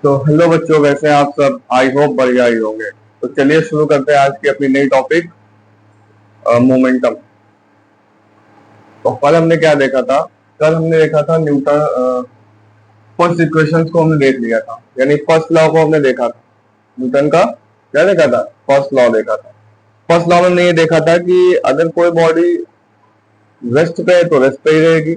तो हेलो बच्चों, वैसे आप सब आई होप बढ़िया ही होंगे। तो चलिए शुरू करते हैं आज की अपनी नई टॉपिक मोमेंटम। तो कल हमने क्या देखा था? कल हमने देखा था न्यूटन फर्स्ट इक्वेशंस को हमने देख लिया था, यानी फर्स्ट लॉ को हमने देखा था। न्यूटन का क्या देखा था? फर्स्ट लॉ देखा था। फर्स्ट लॉ में हमने ये देखा था कि अगर कोई बॉडी रेस्ट पे है तो रेस्ट पे ही रहेगी,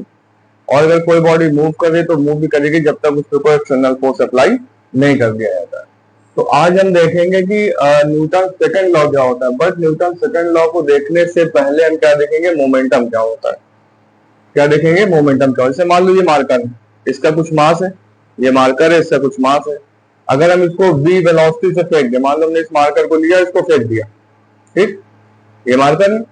और अगर कोई बॉडी मूव कर रही है तो मूव भी करेगी जब तक उस पर कोई एक्सटर्नल फोर्स अप्लाई नहीं कर दिया जाता है। तो आज हम देखेंगे कि न्यूटन सेकंड लॉ क्या होता है। बट न्यूटन सेकंड लॉ को देखने से पहले हम क्या देखेंगे? मोमेंटम क्या होता है। क्या देखेंगे? मोमेंटम क्या होता है। जैसे मान लो ये मार्कर है, इसका कुछ मास है, ये मार्कर है, इसका कुछ मास है। अगर हम इसको v वेलोसिटी से फेंक दें, मान लो हमने इस मार्कर को लिया, इसको फेंक दिया, ठीक, ये मार्कर है,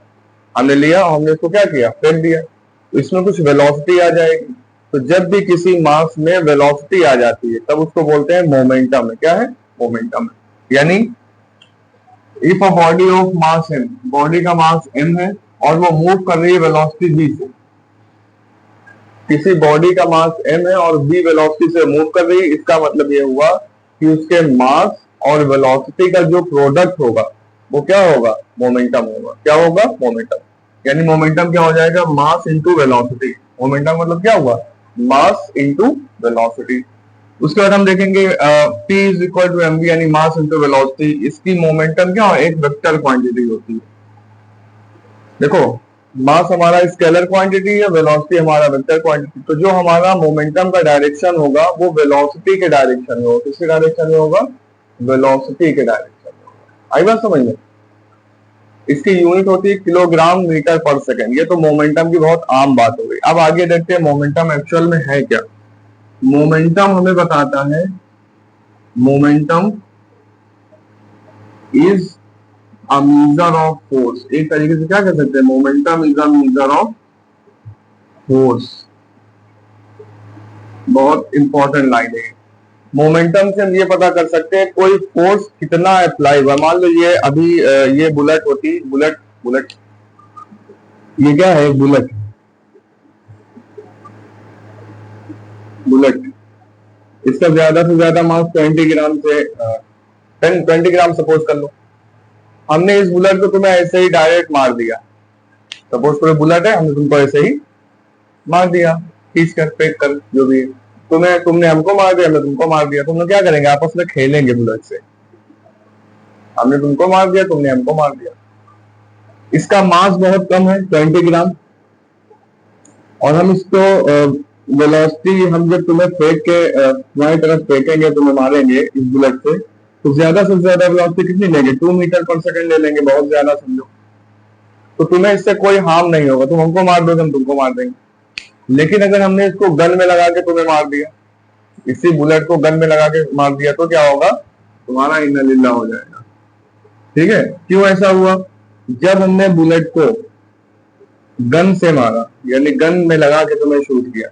हमने लिया और हमने इसको क्या किया? फेंक दिया। तो इसमें कुछ वेलोसिटी आ जाएगी। तो जब भी किसी मास में वेलोसिटी आ जाती है तब उसको बोलते हैं मोमेंटम है। क्या है? मोमेंटम है। यानी if a body of mass m, body का मास m है और वो मूव कर रही है वेलोसिटी v से। किसी बॉडी का मास m है और v वेलोसिटी से मूव कर रही है, इसका मतलब ये हुआ कि उसके मास और वेलोसिटी का जो प्रोडक्ट होगा वो क्या होगा? मोमेंटम होगा। क्या होगा? मोमेंटम। यानी मोमेंटम क्या हो जाएगा? मास इंटू वेलोसिटी। मोमेंटम मतलब क्या हुआ? Mass into velocity. उसके बाद हम देखेंगे P is equal to mv, यानी मास इंटू वेलोसिटी। इसकी मोमेंटम क्या है? एक वेक्टर क्वांटिटी होती है। देखो, मास हमारा स्केलर क्वांटिटी है, वेलोसिटी हमारा वेक्टर क्वांटिटी। तो जो हमारा मोमेंटम का डायरेक्शन होगा वो वेलोसिटी के डायरेक्शन में होगा। किसके डायरेक्शन में होगा? वेलोसिटी के डायरेक्शन में होगा। आई बात समझ में? इसकी यूनिट होती है किलोग्राम मीटर पर सेकेंड। ये तो मोमेंटम की बहुत आम बात हो गई। अब आगे देखते हैं मोमेंटम एक्चुअल में है क्या। मोमेंटम हमें बताता है, momentum is a measure of force. एक तरीके से क्या कह सकते हैं? Momentum is a measure of force. बहुत इंपॉर्टेंट लाइन है। मोमेंटम से हम ये पता कर सकते हैं कोई फोर्स कितना अप्लाई हुआ। मान लो ये अभी ये बुलेट होती, बुलेट बुलेट ये क्या है? Bullet, bullet. इसका ज्यादा से ज्यादा मास 20 ग्राम से 20 ग्राम सपोज कर लो। हमने इस बुलेट को तुम्हें ऐसे ही डायरेक्ट मार दिया। सपोज कोई बुलेट है, हमने तुमको ऐसे ही मार दिया, खींच कर, फेंक कर, जो भी है। तुमने हमको मार दिया, हमने तुमको मार दिया। तुम लोग क्या करेंगे? आपस में खेलेंगे बुलेट से। हमने तुमको मार दिया, तुमने हमको मार दिया। इसका मास बहुत कम है, 20 ग्राम। और हम इसको वेलोसिटी, हम जब तुम्हें फेंक के तुम्हारी तरफ फेंकेंगे, तुम्हें मारेंगे इस बुलेट से, तो ज्यादा से ज्यादा वेलोसिटी कितनी लेंगे? 2 मीटर पर सेकंड ले लेंगे, बहुत ज्यादा समझो। तो तुम्हें इससे कोई हार्म नहीं होगा। तुम हमको मार दोगे, हम तुमको मार देंगे। लेकिन अगर हमने इसको गन में लगा के तुम्हें मार दिया, इसी बुलेट को गन में लगा के मार दिया, तो क्या होगा? तुम्हारा इन्ना लिल्ला हो जाएगा। ठीक है? क्यों ऐसा हुआ? जब हमने बुलेट को गन से मारा, यानी गन में लगा के तुम्हें शूट किया,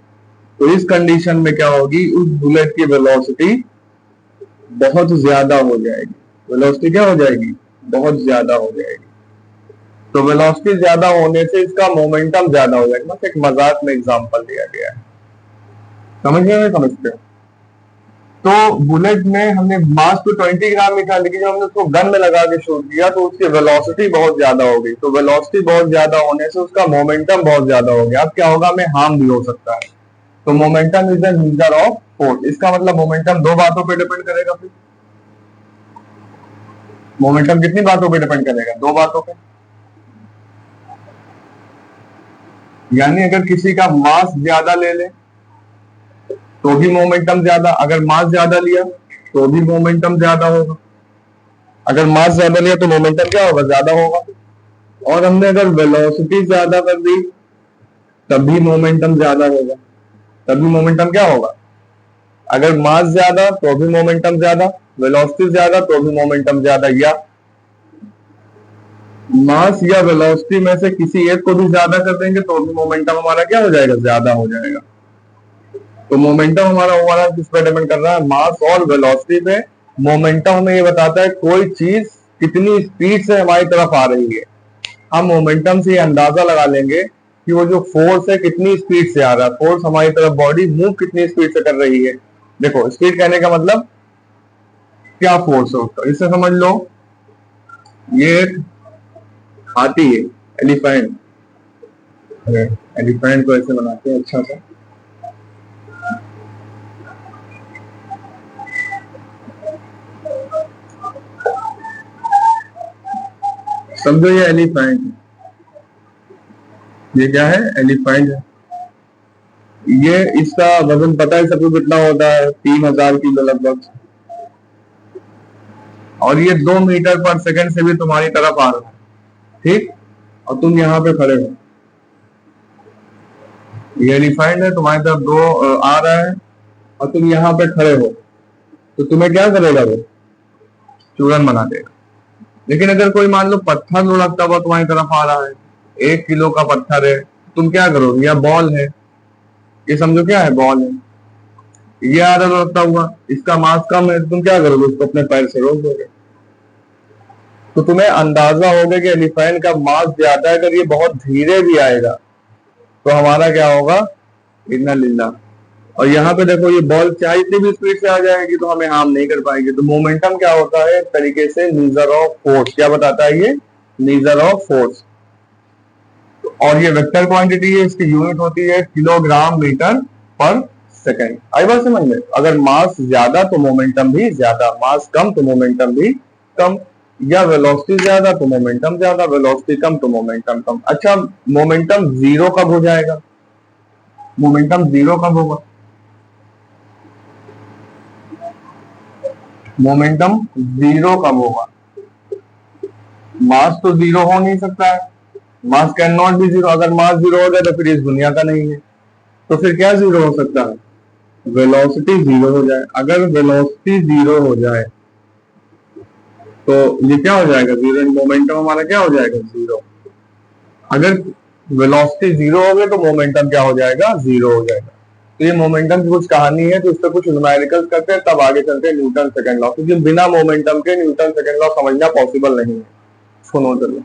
तो इस कंडीशन में क्या होगी? उस बुलेट की वेलोसिटी बहुत ज्यादा हो जाएगी। वेलोसिटी क्या हो जाएगी? बहुत ज्यादा हो जाएगी। तो वेलोसिटी ज्यादा होने से इसका मोमेंटम ज्यादा हो जाएगा। बस एक मजाक में एग्जांपल दिया गया है, समझ में समझते हो? तो बुलेट में हमने मास तो 20 ग्राम लिखा, लेकिन जब हमने उसको गन में लगा के शूट किया तो उसकी वेलोसिटी बहुत ज्यादा हो गई। तो वेलोसिटी बहुत ज्यादा होने से उसका मोमेंटम बहुत ज्यादा हो गया। अब क्या होगा? हमें हार्म भी हो सकता है। तो momentum is the measure of force. इसका मतलब मोमेंटम दो बातों पे डिपेंड करेगा। फिर मोमेंटम कितनी बातों पे डिपेंड करेगा? दो बातों पे। यानी अगर किसी का मास ज्यादा ले ले तो भी मोमेंटम ज्यादा, अगर मास ज्यादा लिया तो भी मोमेंटम ज्यादा होगा। अगर मास ज्यादा लिया तो मोमेंटम क्या होगा? ज्यादा होगा। और हमने अगर वेलोसिटी ज्यादा कर दी तभी मोमेंटम ज्यादा होगा। तभी मोमेंटम क्या होगा? अगर मास ज्यादा तो भी मोमेंटम ज्यादा, वेलोसिटी ज्यादा तो भी मोमेंटम ज्यादा, या मास या वेलोसिटी में से किसी एक को भी ज्यादा कर देंगे तो भी मोमेंटम हमारा क्या हो जाएगा? ज्यादा हो जाएगा। तो मोमेंटम हमारा ओवरऑल किस पे डिपेंड कर रहा है? मास और वेलोसिटी पे। मोमेंटम हमें ये बताता है कोई चीज कितनी स्पीड से हमारी तरफ आ रही है। हम मोमेंटम से ये अंदाजा लगा लेंगे कि वो जो फोर्स है कितनी स्पीड से आ रहा है। फोर्स हमारी तरफ, बॉडी मूव कितनी स्पीड से कर रही है। देखो, स्पीड कहने का मतलब क्या फोर्स है उसका, इससे समझ लो ये एक हाथी है, एलिफेंट। एलिफेंट को ऐसे बनाते हैं अच्छा सा, समझो ये एलिफेंट है, ये क्या है, एलिफेंट है। ये इसका वजन पता है सबको कितना होता है, 3000 किलो लगभग। और ये 2 मीटर पर सेकंड से भी तुम्हारी तरफ आ रहा है, ठीक। और तुम यहाँ पे खड़े हो, ये एलिफेंट है तुम्हारी तरफ आ रहा है, और तुम यहाँ पे खड़े हो, तो तुम्हें क्या करेगा, वो चूरन बना देगा। लेकिन अगर कोई मान लो पत्थर लुढ़कता हुआ तुम्हारी तरफ आ रहा है, 1 किलो का पत्थर है, तुम क्या करोगे, या बॉल है, ये समझो क्या है, बॉल है, ये आ रहा लुढ़कता हुआ, इसका मास कम है, तुम क्या करोगे, उसको अपने पैर से रोक दोगे। तो तुम्हें अंदाजा होगा कि एलिफेंट का मास ज्यादा है, अगर ये बहुत धीरे भी आएगा तो हमारा क्या होगा, इतना लीला। और यहाँ पे देखो ये बॉल चाहे इतनी भी स्पीड से आ जाएगी तो हमें हार्म नहीं कर पाएगी। तो मोमेंटम क्या होता है, एक तरीके से मीजर ऑफ फोर्स। क्या बताता है ये, मीजर ऑफ फोर्स। और ये वेक्टर क्वांटिटी है, इसकी यूनिट होती है किलोग्राम मीटर पर सेकेंड। आई बात समझ में, अगर मास ज्यादा तो मोमेंटम भी ज्यादा, मास कम तो मोमेंटम भी कम, या वेलोसिटी ज्यादा तो मोमेंटम ज्यादा, वेलोसिटी कम तो मोमेंटम कम। अच्छा, मोमेंटम जीरो कब हो जाएगा, मोमेंटम जीरो कब होगा, मोमेंटम जीरो कब होगा, मास तो जीरो हो नहीं सकता है, मास कैन नॉट बी जीरो। अगर मास जीरो हो जाए तो फिर इस दुनिया का नहीं है, तो फिर क्या जीरो हो सकता है, वेलोसिटी जीरो हो जाए। अगर वेलोसिटी जीरो हो जाए तो ये क्या हो जाएगा, जीरो, मोमेंटम हमारा क्या हो जाएगा, जीरो। अगर वेलोसिटी जीरो हो गए तो मोमेंटम क्या हो जाएगा, जीरो हो जाएगा। तो ये मोमेंटम की कुछ कहानी है, तो इस पर कुछ न्यूमेरिकल्स करते हैं, तब आगे चलते हैं न्यूटन सेकंड लॉ, क्योंकि बिना मोमेंटम के न्यूटन सेकंड लॉ समझना पॉसिबल नहीं है। सुनो चलो,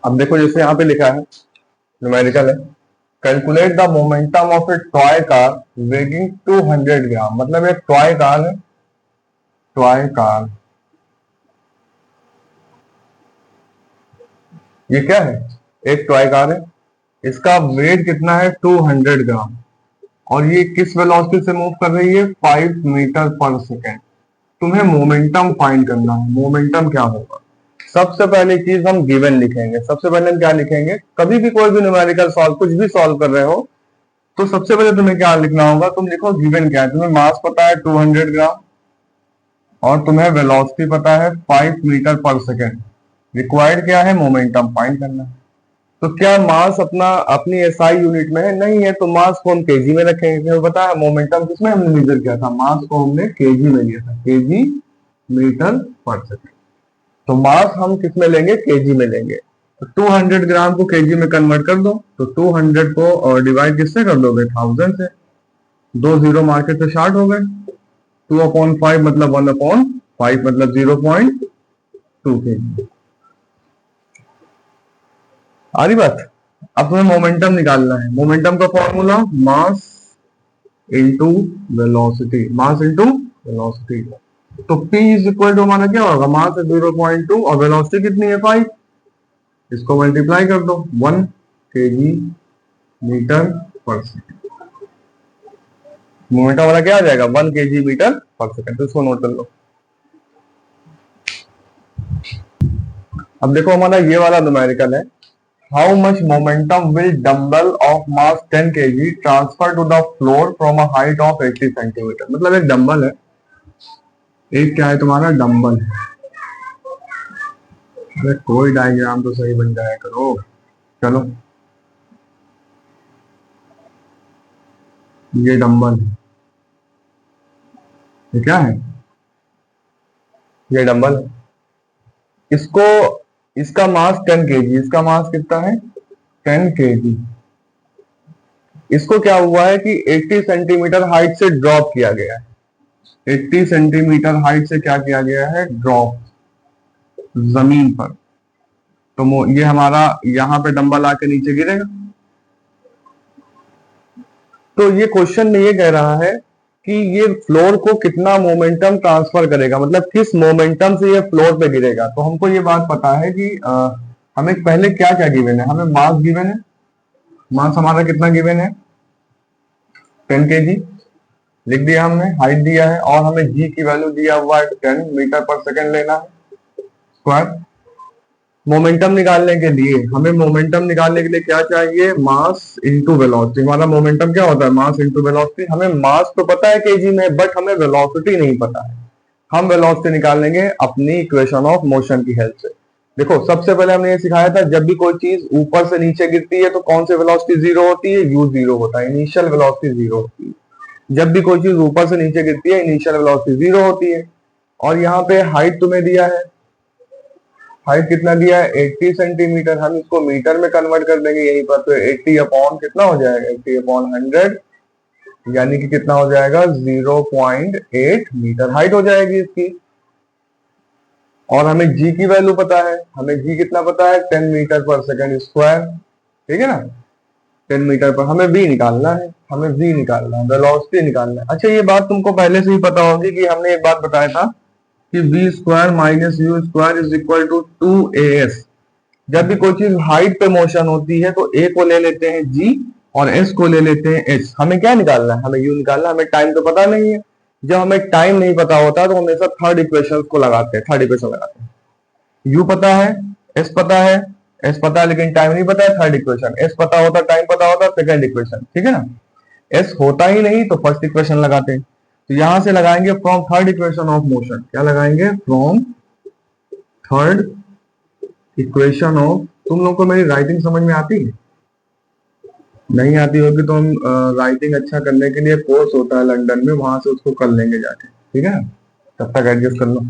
अब देखो जैसे यहाँ पे लिखा है, न्यूमेरिकल है, calculate the momentum of A toy car weighing 200 ग्राम। मतलब एक टॉय कार है, टॉय कार, ये क्या है, एक टॉय कार है, इसका वेट कितना है, 200 ग्राम, और ये किस वेलोसिटी से मूव कर रही है, 5 मीटर पर सेकेंड। तुम्हें मोमेंटम फाइंड करना है, मोमेंटम क्या होगा। सबसे पहली चीज हम गिवन लिखेंगे। सबसे पहले हम क्या लिखेंगे, कभी भी कोई भी न्यूमेरिकल सॉल्व, कुछ भी सॉल्व कर रहे हो तो सबसे पहले तुम्हें क्या लिखना होगा, तुम लिखो गिवन क्या है। तुम्हें मास पता है 200 ग्राम, और तुम्हें वेलोसिटी पता है 5 मीटर पर सेकेंड। रिक्वायर्ड क्या है, मोमेंटम फाइंड करना है। तो क्या मास अपना अपनी एसआई यूनिट में है, नहीं है, तो मास को हम केजी में रखेंगे। तुम्हें पता है मोमेंटम किसमें हमने मेजर किया था, मास को हमने केजी में लिया था, केजी मीटर पर सेकेंड। तो मास हम किस में लेंगे, केजी में लेंगे। तो 200 ग्राम को केजी में कन्वर्ट कर दो, तो 200 को डिवाइड किससे कर दोगे, 1000 से। 2 जीरो मार्केट से शार्ट हो गए, 2/5 मतलब 1/5 मतलब 0.2 केजी। आ रही बात। अब तुम्हें मोमेंटम निकालना है। मोमेंटम का फॉर्मूला मास इंटू वेलोसिटी, मास इंटू वेलोसिटी। तो P इज इक्वल टू हमारा क्या होगा, मास है 0.2 और वेलोसिटी कितनी है 5, इसको मल्टीप्लाई कर दो, 1 KG metre per second. Momentum वाला क्या आ जाएगा, 1 केजी मीटर पर सेकेंड। तो इसको नोट कर लो। अब देखो हमारा ये वाला न्यूमेरिकल है, how much momentum will dumbbell of mass 10 kg transfer to the floor from a height of 80 centimetre. मतलब एक डंबल है, एक क्या है तुम्हारा, डंबल है। अरे कोई डायग्राम तो सही बन जाया करो। चलो, ये डंबल है, ये क्या है, ये डंबल है। इसको, इसका मास 10 kg, इसका मास कितना है 10 kg। इसको क्या हुआ है कि 80 सेंटीमीटर हाइट से ड्रॉप किया गया है, 80 सेंटीमीटर हाइट से क्या किया गया है, ड्रॉप जमीन पर। तो ये हमारा यहाँ पे डंबल आके नीचे गिरेगा। तो ये क्वेश्चन में ये कह रहा है कि ये फ्लोर को कितना मोमेंटम ट्रांसफर करेगा, मतलब किस मोमेंटम से ये फ्लोर पे गिरेगा। तो हमको ये बात पता है कि हमें पहले क्या क्या गिवन है, हमें मास गिवन है, मास हमारा कितना गिवन है 10 kg लिख दिया हमने, हाइट दिया है और हमें जी की वैल्यू दिया हुआ है 10 मीटर पर सेकंड लेना है स्क्वायर। मोमेंटम निकालने के लिए हमें मोमेंटम निकालने के लिए क्या चाहिए, मास इनटू वेलोसिटी। हमारा मोमेंटम क्या होता है, मास इनटू वेलोसिटी। हमें मास तो पता है केजी में, बट हमें वेलोसिटी नहीं पता है। हम वेलोसिटी निकालेंगे अपनी इक्वेशन ऑफ मोशन की हेल्प से। देखो सबसे पहले हमने ये सिखाया था, जब भी कोई चीज ऊपर से नीचे गिरती है तो कौन सी वेलोसिटी जीरो होती है, यू जीरो होता है, इनिशियल वेलोसिटी जीरो होती है। जब भी कोई चीज ऊपर से नीचे गिरती है इनिशियल वेलोसिटी जीरो होती है। और यहाँ पे हाइट तुम्हें दिया है, हाइट कितना दिया है 80 सेंटीमीटर। हम इसको मीटर में कन्वर्ट कर देंगे यहीं पर, तो 80 अपॉन कितना हो जाएगा, 80 अपॉन 100 यानी कि कितना हो जाएगा 0.8 मीटर हाइट हो जाएगी इसकी। और हमें जी की वैल्यू पता है, हमें जी कितना पता है 10 मीटर पर सेकंड स्क्वायर, ठीक है ना। 10 मीटर पर हमें v निकालना है, हमें v निकालना है, वेलोसिटी निकालना है। अच्छा ये बात तुमको पहले से ही पता होगी कि हमने एक बात बताया था कि v square minus u square is equal to 2as। जब भी कोई चीज हाइट पे मोशन होती है तो a को ले लेते हैं g और s को ले लेते हैं h। हमें क्या निकालना है, हमें u निकालना है। हमें टाइम तो पता नहीं है, जब हमें टाइम नहीं पता होता तो हमेशा थर्ड इक्वेशन को लगाते हैं, थर्ड इक्वेशन लगाते हैं। u पता है, s पता है, s पता है लेकिन टाइम नहीं पता है, थर्ड इक्वेशन। s पता होता, टाइम पता होता, सेकंड इक्वेशन, ठीक है ना। s होता ही नहीं तो फर्स्ट इक्वेशन लगाते हैं। तो यहां से लगाएंगे from third equation of motion, क्या लगाएंगे, फ्रॉम थर्ड इक्वेशन ऑफ। तुम लोग को मेरी राइटिंग समझ में आती है, नहीं आती होगी तो हम राइटिंग अच्छा करने के लिए कोर्स होता है लंदन में, वहां से उसको कर लेंगे जाके, ठीक है ना, तब तक एडजस्ट कर लो।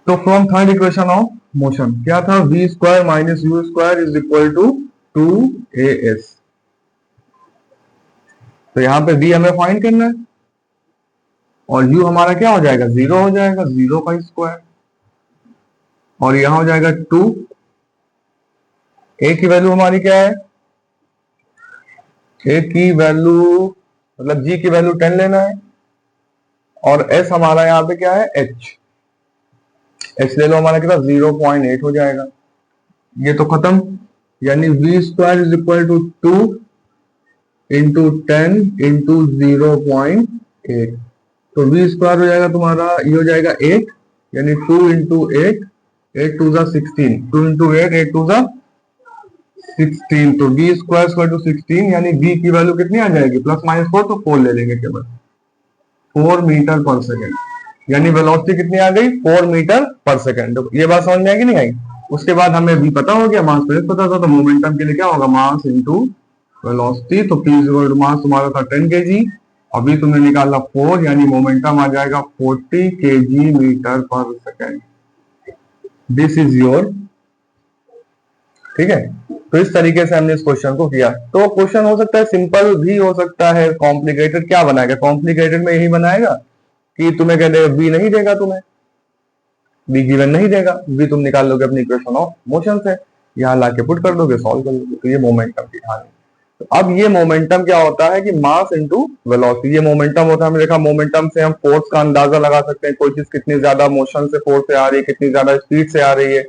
तो from third equation of motion क्या था, v square minus u square is equal to 2as। तो यहाँ पे v हमें फाइंड करना है और u हमारा क्या हो जाएगा, जीरो हो जाएगा, जीरो का स्क्वायर। और यहां हो जाएगा 2, a की वैल्यू हमारी क्या है, a की वैल्यू मतलब g की वैल्यू 10 लेना है और s हमारा यहाँ पे क्या है h ले लो, हमारा कितना 0.8 हो जाएगा। ये तो खत्म, यानी v square is equal to 2 into 10 into 0.8। तो v स्क्वायर हो जाएगा तुम्हारा, ये हो जाएगा 8 यानी 2 इंटू 8, 8 टू जा 16, 2 इंटू 8, 8 टू जा 16। तो v स्क्वायर स्क्वायर टू 16 यानी v की वैल्यू कितनी आ जाएगी, प्लस माइनस 4 तो 4 ले लेंगे केवल, 4 मीटर पर सेकेंड। यानी वेलोसिटी कितनी आ गई, 4 मीटर पर सेकेंड। ये बात समझ में आई कि नहीं आई। उसके बाद हमें भी पता हो गया, मास पता था, तो मोमेंटम के लिए क्या होगा, मास इंटू वेलोसिटी। तो p मास तुम्हारा था 10 kg, अभी तुमने निकाला 4 यानी मोमेंटम आ जाएगा 40 kg metre per second. This is your, ठीक है। तो इस तरीके से हमने इस क्वेश्चन को किया। तो क्वेश्चन हो सकता है सिंपल भी हो सकता है, कॉम्प्लिकेटेड। क्या बनाएगा, कॉम्प्लिकेटेड में यही बनाएगा कि तुम्हें कह देगा बी नहीं देगा, तुम्हें बी गिवन नहीं देगा, बी तुम निकाल लोगे अपनी इक्वेशन ऑफ मोशन से, यहाँ लाके पुट कर दोगे, सॉल्व कर लोगे। तो ये मोमेंटम की कहानी। तो अब ये मोमेंटम क्या होता है कि मास इंटू वेलोसिटी, ये मोमेंटम होता है। हमने देखा मोमेंटम से हम फोर्स का अंदाजा लगा सकते हैं, कोई चीज कितनी ज्यादा मोशन से फोर्स से आ रही है, कितनी ज्यादा स्पीड से आ रही है।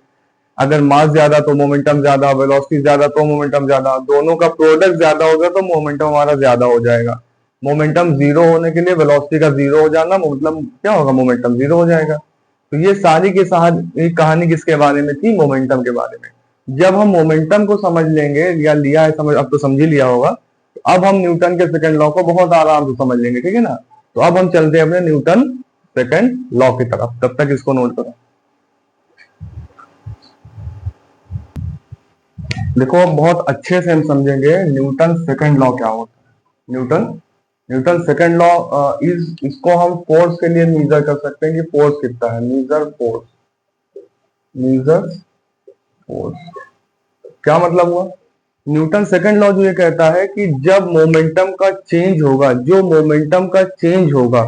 अगर मास ज्यादा तो मोमेंटम ज्यादा, वेलोसिटी ज्यादा तो मोमेंटम ज्यादा, दोनों का प्रोडक्ट ज्यादा होगा तो मोमेंटम हमारा ज्यादा हो जाएगा। मोमेंटम जीरो होने के लिए वेलोसिटी का जीरो हो जाना मतलब क्या होगा, मोमेंटम जीरो हो जाएगा। तो ये सारी की सारी कहानी किसके बारे में थी, मोमेंटम के बारे में। जब हम मोमेंटम को समझ लेंगे, या लिया है समझ, अब तो समझ ही लिया होगा, तो अब हम न्यूटन के सेकंड लॉ को बहुत आराम से समझ लेंगे, ठीक है ना। तो अब हम चलते हैं अपने न्यूटन सेकंड लॉ की तरफ, तब तक इसको नोट करो। देखो अब बहुत अच्छे से हम समझेंगे न्यूटन सेकंड लॉ क्या होता है। न्यूटन सेकंड लॉ इज, इसको हम फोर्स के लिए मेजर कर सकते हैं कि फोर्स कितना है, मेजर फोर्स। क्या मतलब हुआ, न्यूटन सेकंड लॉ जो ये कहता है कि जब मोमेंटम का चेंज होगा, जो मोमेंटम का चेंज होगा,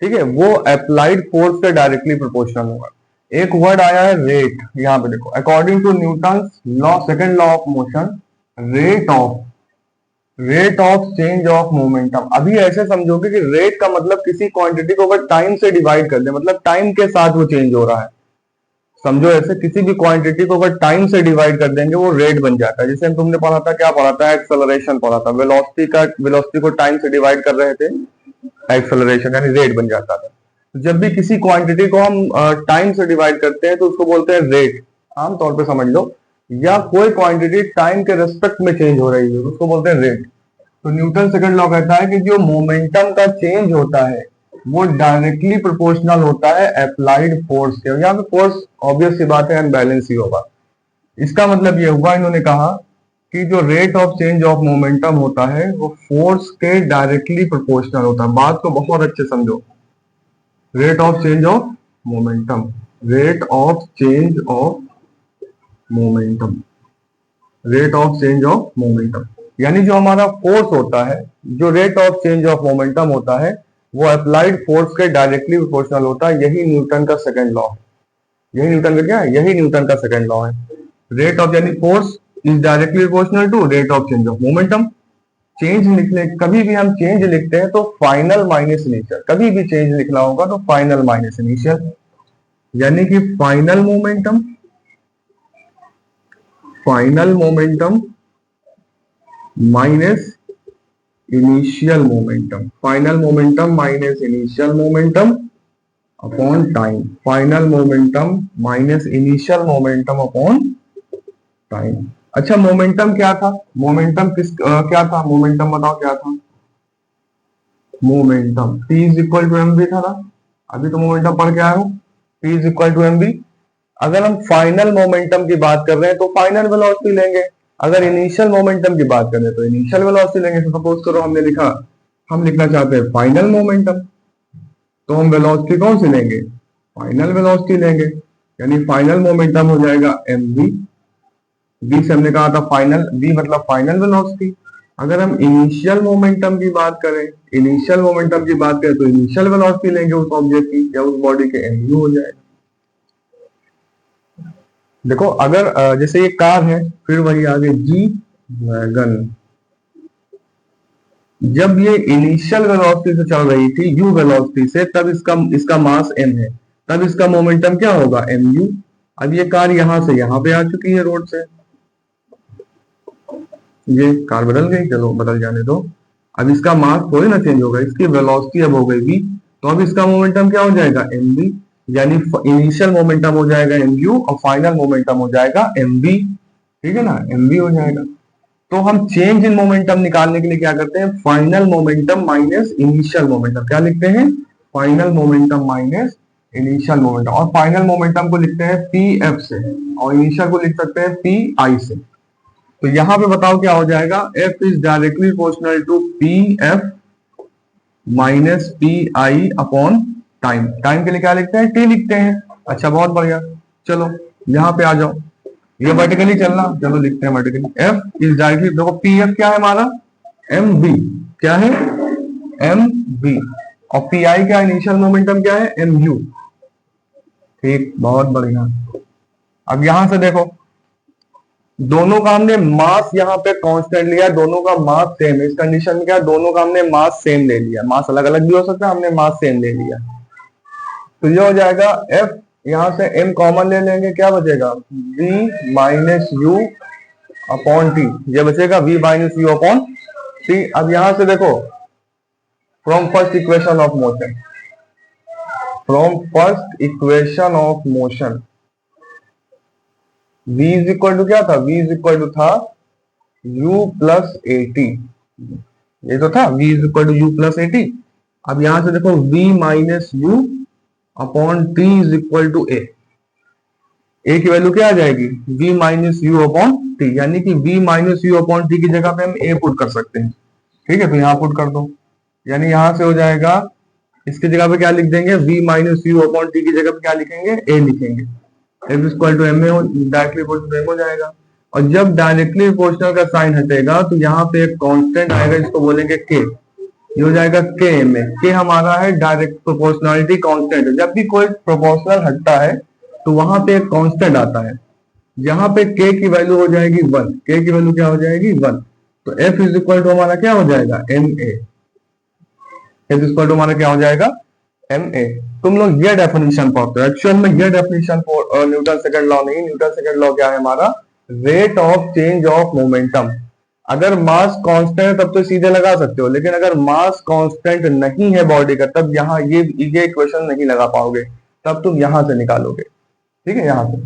ठीक है, वो अप्लाइड फोर्स से डायरेक्टली प्रोपोर्शनल होगा। एक वर्ड आया है रेट, यहां पे देखो, according to Newton law second law of motion, rate rate of change of momentum, अभी ऐसे समझोगे कि रेट का मतलब किसी क्वांटिटी को अगर टाइम से डिवाइड कर दे, मतलब टाइम के साथ वो चेंज हो रहा है। समझो ऐसे किसी भी क्वांटिटी को अगर टाइम से डिवाइड कर देंगे वो रेट बन जाता है। जैसे हम तुमने पढ़ा था, क्या पढ़ा था, एक्सेलरेशन पढ़ा था, वेलोसिटी को टाइम से डिवाइड कर रहे थे, एक्सेलरेशन यानी रेट बन जाता था। तो जब भी किसी क्वांटिटी को हम टाइम से डिवाइड करते हैं तो उसको बोलते हैं रेट, आमतौर पे समझ लो। या कोई क्वांटिटी टाइम के रेस्पेक्ट में चेंज हो रही है उसको बोलते हैं रेट। तो न्यूटन सेकंड लॉ कहता है कि जो मोमेंटम का चेंज होता है वो डायरेक्टली प्रोपोर्शनल होता है अप्लाइड फोर्स के। यहाँ पे फोर्स ऑब्वियस सी बात है अनबैलेंस ही होगा। इसका मतलब ये हुआ, इन्होंने कहा कि जो rate of change of momentum होता है वो फोर्स के डायरेक्टली प्रोपोर्शनल होता है। बात को बहुत अच्छे समझो। Rate of change of momentum, rate of change of momentum, rate of change of momentum, यानी जो हमारा फोर्स होता है, जो rate of change of momentum होता है वो अप्लाइड फोर्स के डायरेक्टली प्रोपोर्शनल होता है। यही न्यूटन का सेकंड लॉ, यही न्यूटन का क्या है, यही न्यूटन का सेकंड लॉ है। रेट ऑफ यानी force is directly proportional to rate of change of momentum. Change लिखने, कभी भी हम चेंज लिखते हैं तो फाइनल माइनस इनिशियल, कभी भी चेंज लिखना होगा तो फाइनल माइनस इनिशियल, यानी कि final momentum, final momentum minus initial momentum, final momentum minus initial momentum upon time, final momentum minus initial momentum upon time. अच्छा मोमेंटम क्या था, मोमेंटम क्या था, मोमेंटम बताओ क्या था, momentum T is equal to m v था ना, अभी तो मोमेंटम पढ़ के आए हो, T is equal to m v. अगर हम फाइनल मोमेंटम की बात कर रहे हैं तो फाइनल वेलोसिटी लेंगे, अगर इनिशियल मोमेंटम की बात करें तो इनिशियल वेलोसिटी लेंगे। तो सपोज करो हमने लिखा, हम लिखना चाहते हैं फाइनल मोमेंटम, तो हम वेलोसिटी कौन सी लेंगे, फाइनल वेलोसिटी लेंगे, यानी फाइनल मोमेंटम हो जाएगा एम वी। बी से हमने कहा था फाइनल, बी मतलब फाइनल वेलोसिटी। अगर हम इनिशियल मोमेंटम की बात करें, इनिशियल मोमेंटम की बात करें तो इनिशियल वेलोसिटी लेंगे उस ऑब्जेक्ट की या उस बॉडी के, एम यू हो जाएगा। देखो अगर जैसे ये कार है, फिर वही आगे जी वैगन, जब ये इनिशियल वेलोसिटी से चल रही थी यू वेलोसिटी से, तब इसका मास एम है, तब इसका मोमेंटम क्या होगा, एम यू। अब ये कार यहां से यहां पे आ चुकी है रोड से, ये कार बदल गई, चलो बदल जाने दो। अब इसका मास थोड़ी ना चेंज होगा, इसकी वेलोसिटी अब हो गई v, तो अब इसका मोमेंटम क्या हो जाएगा, एम बी, यानी इनिशियल मोमेंटम हो जाएगा एम यू और फाइनल मोमेंटम हो जाएगा एम बी, ठीक है ना, एम बी हो जाएगा। तो हम चेंज इन मोमेंटम निकालने के लिए क्या करते हैं, final momentum minus initial momentum, क्या लिखते हैं, final momentum minus initial momentum. और फाइनल मोमेंटम को लिखते हैं पी एफ से और इनिशियल को लिख सकते हैं पी आई से। तो यहां पे बताओ क्या हो जाएगा, f is directly proportional to p f minus p i upon time. Time के लिए क्या लिखते हैं, टी लिखते हैं। अच्छा बहुत बढ़िया, चलो यहां पे आ जाओ, ये वर्टिकली चलना, चलो लिखते हैं वर्टिकली। एफ इज डायरेक्टली, देखो पी एफ क्या है हमारा, एम बी, क्या है, एम बी, और पी आई क्या, इनिशियल मोमेंटम क्या है, एम यू। ठीक, बहुत बढ़िया। अब यहां से देखो, दोनों का हमने मास यहाँ पे कांस्टेंट लिया, दोनों का मास सेम है। इस कंडीशन में क्या, दोनों का हमने मास सेम ले लिया, मास अलग अलग भी हो सकता है, हमने मास सेम ले लिया। तो ये हो जाएगा एफ, यहां से m कॉमन ले लेंगे, क्या बचेगा, v minus u upon t, ये बचेगा v minus u upon t. अब यहां से देखो, from first equation of motion, from first equation of motion v is equal to क्या था, v इज इक्वल टू था u प्लस ए टी, ये तो था v is equal to u plus a t. अब यहां से देखो v minus u upon t is equal to a, a की वैल्यू क्या आ जाएगी, v minus u upon T, यानी कि v minus u upon T की जगह पे हम a पुट कर सकते हैं। ठीक है, तो यहां पुट कर दो, यानी यहां से हो जाएगा, इसकी जगह पे क्या लिख देंगे, v minus u upon T की जगह पे क्या लिखेंगे, a लिखेंगे। एफ इक्वल टू एम में डायरेक्टली प्रोपोर्शनल हो जाएगा। और जब डायरेक्टली प्रोपोर्शनल का साइन हटेगा तो यहाँ पे एक कांस्टेंट आएगा, जिसको बोलेंगे के, ये हो जाएगा के एम ए। के हमारा है डायरेक्ट प्रोपोर्शनलिटी कांस्टेंट। जब भी कोई प्रोपोर्शनल हटता है तो वहां पे एक कांस्टेंट आता है, यहाँ पे के की वैल्यू हो जाएगी 1, के की वैल्यू क्या हो जाएगी 1। तो F इज इक्वल टू हमारा क्या हो जाएगा, ma। F is equal to हमारा क्या हो जाएगा, ma। तुम लोग ये डेफिनेशन पढ़ते हो, एक्चुअल में ये डेफिनेशन न्यूटन सेकंड लॉ नहीं, न्यूटन सेकंड लॉ क्या है हमारा, rate of change of momentum. अगर मास कांस्टेंट है तब तो सीधे लगा सकते हो, लेकिन अगर मास कांस्टेंट नहीं है बॉडी का तब यहाँ ये इक्वेशन नहीं लगा पाओगे, तब तुम यहां से निकालोगे, ठीक है। यहां से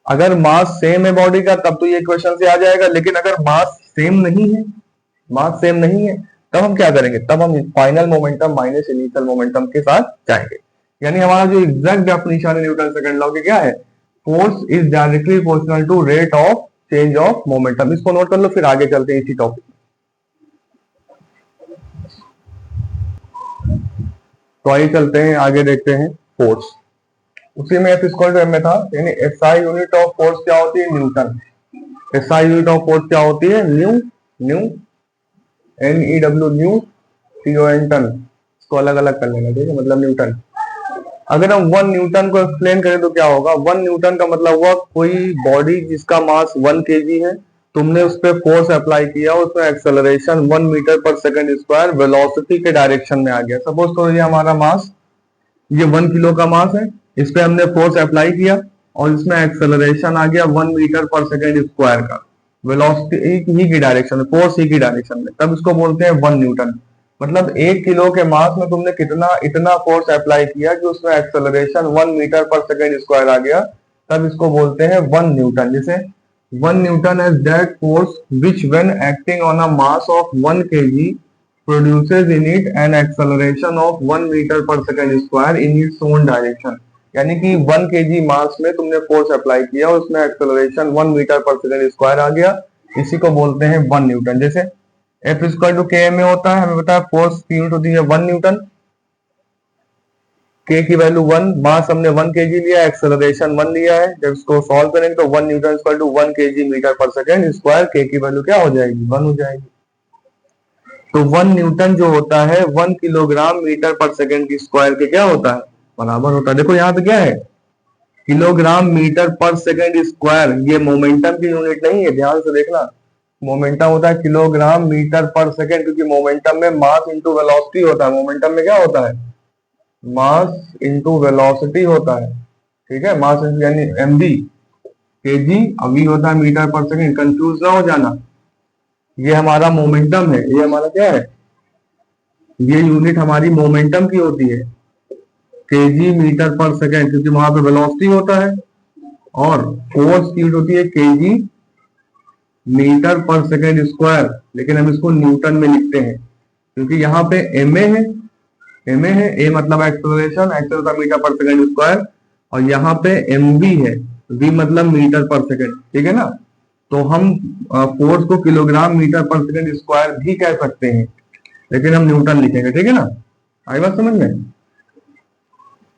अगर मास सेम है बॉडी का तब तो ये इक्वेशन से आ जाएगा, लेकिन अगर मास सेम नहीं है, मास सेम नहीं है, तब हम क्या करेंगे, तब हम final momentum minus initial momentum के साथ जाएंगे। यानी हमारा जो एग्जैक्ट डेफिनेशन है न्यूटन सेकंड लॉ की क्या है, force is directly proportional to rate of change of momentum. इसको नोट कर लो, फिर आगे चलते हैं इसी टॉपिक। तो आइए चलते हैं आगे, देखते हैं फोर्स। उसी में F इक्वल टू m में था, यानी SI यूनिट ऑफ फोर्स क्या होती है, Newton. SI unit of force क्या होती है, new, new, NEW, new, TON, ton. इसको अलग अलग कर लेना, ठीक है, मतलब न्यूटन। अगर हम 1 न्यूटन को एक्सप्लेन करें तो क्या होगा, 1 न्यूटन का मतलब हुआ कोई बॉडी जिसका मास 1 kg है, तुमने उस पर फोर्स अप्लाई किया, उसमें acceleration 1 metre per second square velocity के डायरेक्शन में आ गया। सपोज तो ये हमारा मास, ये 1 किलो का मास है, इस पे हमने फोर्स अप्लाई किया और इसमें एक्सेलरेशन आ गया 1 मीटर पर सेकंड स्क्वायर का, वेलोसिटी ही की डायरेक्शन में, फोर्स ही की डायरेक्शन में, तब इसको बोलते हैं 1 न्यूटन। मतलब 1 किलो के मास में तुमने कितना इतना फोर्स अप्लाई किया कि उसमें acceleration 1 metre per second square आ गया, तब इसको बोलते हैं 1 न्यूटन। जैसे 1 Newton is that force which when acting on a mass of 1 kg produces in it an acceleration of 1 meter per second square in its own direction। यानी कि 1 kg मास में तुमने फोर्स अप्लाई किया, उसमें acceleration 1 metre per second square आ गया, इसी को बोलते हैं 1 न्यूटन। जैसे F इक्वल टू के में होता है, हमें पता है फोर्स की यूनिट होती है 1 न्यूटन, K की वैल्यू 1, मास हमने 1 kg लिया, एक्सेलरेशन 1 लिया है। जब इसको सॉल्व करेंगे तो 1 Newton equal to 1 kg metre per second square, K की वैल्यू क्या हो जाएगी, 1 हो जाएगी। तो 1 न्यूटन जो होता है 1 किलोग्राम मीटर पर सेकंड की स्क्वायर के क्या होता है, बराबर होता है। देखो यहाँ पे क्या है, kilogram metre per second square, ये मोमेंटम की यूनिट नहीं है, ध्यान से देखना। मोमेंटम होता है किलोग्राम मीटर पर सेकंड, क्योंकि मोमेंटम में मास इंटू वेलोसिटी होता है। मोमेंटम में क्या होता है, मास इंटू वेलोसिटी होता है, ठीक है। मास यानी mv, kg, अभी होता है मीटर पर सेकंड, कंफ्यूज ना हो जाना। ये हमारा मोमेंटम है, ये हमारा क्या है, ये यूनिट हमारी मोमेंटम की होती है, केजी मीटर पर सेकंड, क्योंकि वहां पे वेलोसिटी होता है, और फोर्स की यूनिट होती है KG metre per second square, लेकिन हम इसको न्यूटन में लिखते हैं क्योंकि यहाँ पे एमए है, एमए है, ए मतलब acceleration, acceleration metre per second square, और यहाँ पे एमवी है, वी मतलब मीटर पर सेकंड, ठीक है ना। तो हम फोर्स को kilogram metre per second square भी कह सकते हैं, लेकिन हम न्यूटन लिखेंगे, ठीक है ना। आई बात समझ में।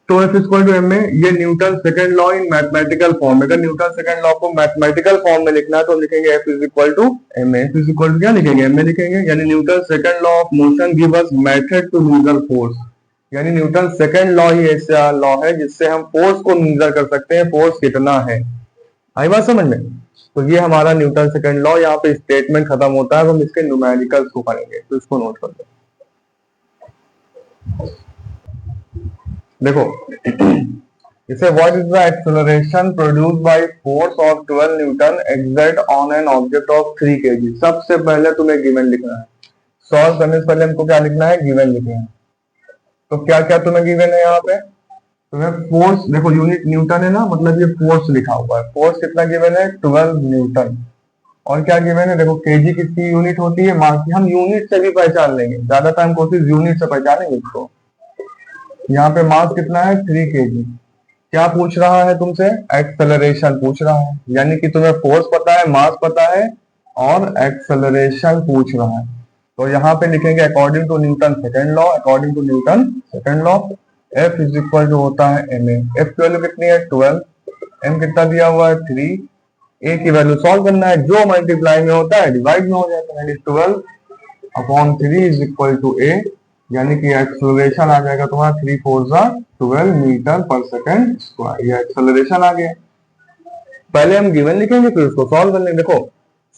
तो F इक्वल टू एम में ये Newton second law in mathematical form. अगर न्यूटन सेकंड लॉ को मैथमेटिकल फॉर्म में लिखना है तो हम लिखेंगे F is equal to m a. F is equal to क्या लिखेंगे, एम ए लिखेंगे। यानी Newton second law of motion give us method to measure force. यानी न्यूटन सेकंड लॉ ही ऐसा लॉ है जिससे हम फोर्स को मेजर कर सकते हैं, फोर्स कितना है। आई बात समझ में। तो ये हमारा न्यूटन सेकंड लॉ, यहाँ पे स्टेटमेंट खत्म होता है, तो हम इसके न्यूमेरिकल्स को करेंगे, तो इसको नोट कर दो। देखो इसे what is the acceleration produced by force of 12 Newton exert on an object of 3 kg। सबसे पहले तुम्हें गिवन लिखना है, सॉल्व करने से पहले हमको क्या लिखना है, गिवन लिखना है। तो क्या क्या तुम्हें गिवन है यहाँ पे, तुम्हें फोर्स, देखो यूनिट न्यूटन है ना, मतलब ये फोर्स लिखा हुआ है, फोर्स कितना गिवन है, 12 न्यूटन। और क्या गिवन है, देखो केजी किसकी यूनिट होती है, मास की। हम यूनिट से भी पहचान लेंगे, ज्यादातर हम कोशिश यूनिट से पहचानेंगे इसको। यहाँ पे मास कितना है, 3 kg। क्या पूछ रहा है तुमसे, एक्सेलरेशन पूछ रहा है, यानी कि तुम्हें फोर्स पता है, मास पता है, और एक्सेलरेशन पूछ रहा है। तो यहाँ पे लिखेंगे according to Newton second law, according to Newton second law F is equal to होता है एम ए। एफ की वैल्यू कितनी है, 12, एम कितना दिया हुआ है, 3, ए की वैल्यू सॉल्व करना है, जो मल्टीप्लाई में होता है डिवाइड में हो जाता है। 12 अपॉन 3 इज इक्वल टू ए, यानी कि एक्सेलरेशन आ जाएगा तुम्हारा 3 4 12 मीटर पर सेकंड स्क्वायर। ये एक्सेलरेशन आ गया। पहले हम गिवन लिखेंगे फिर उसको सॉल्व कर लेंगे। देखो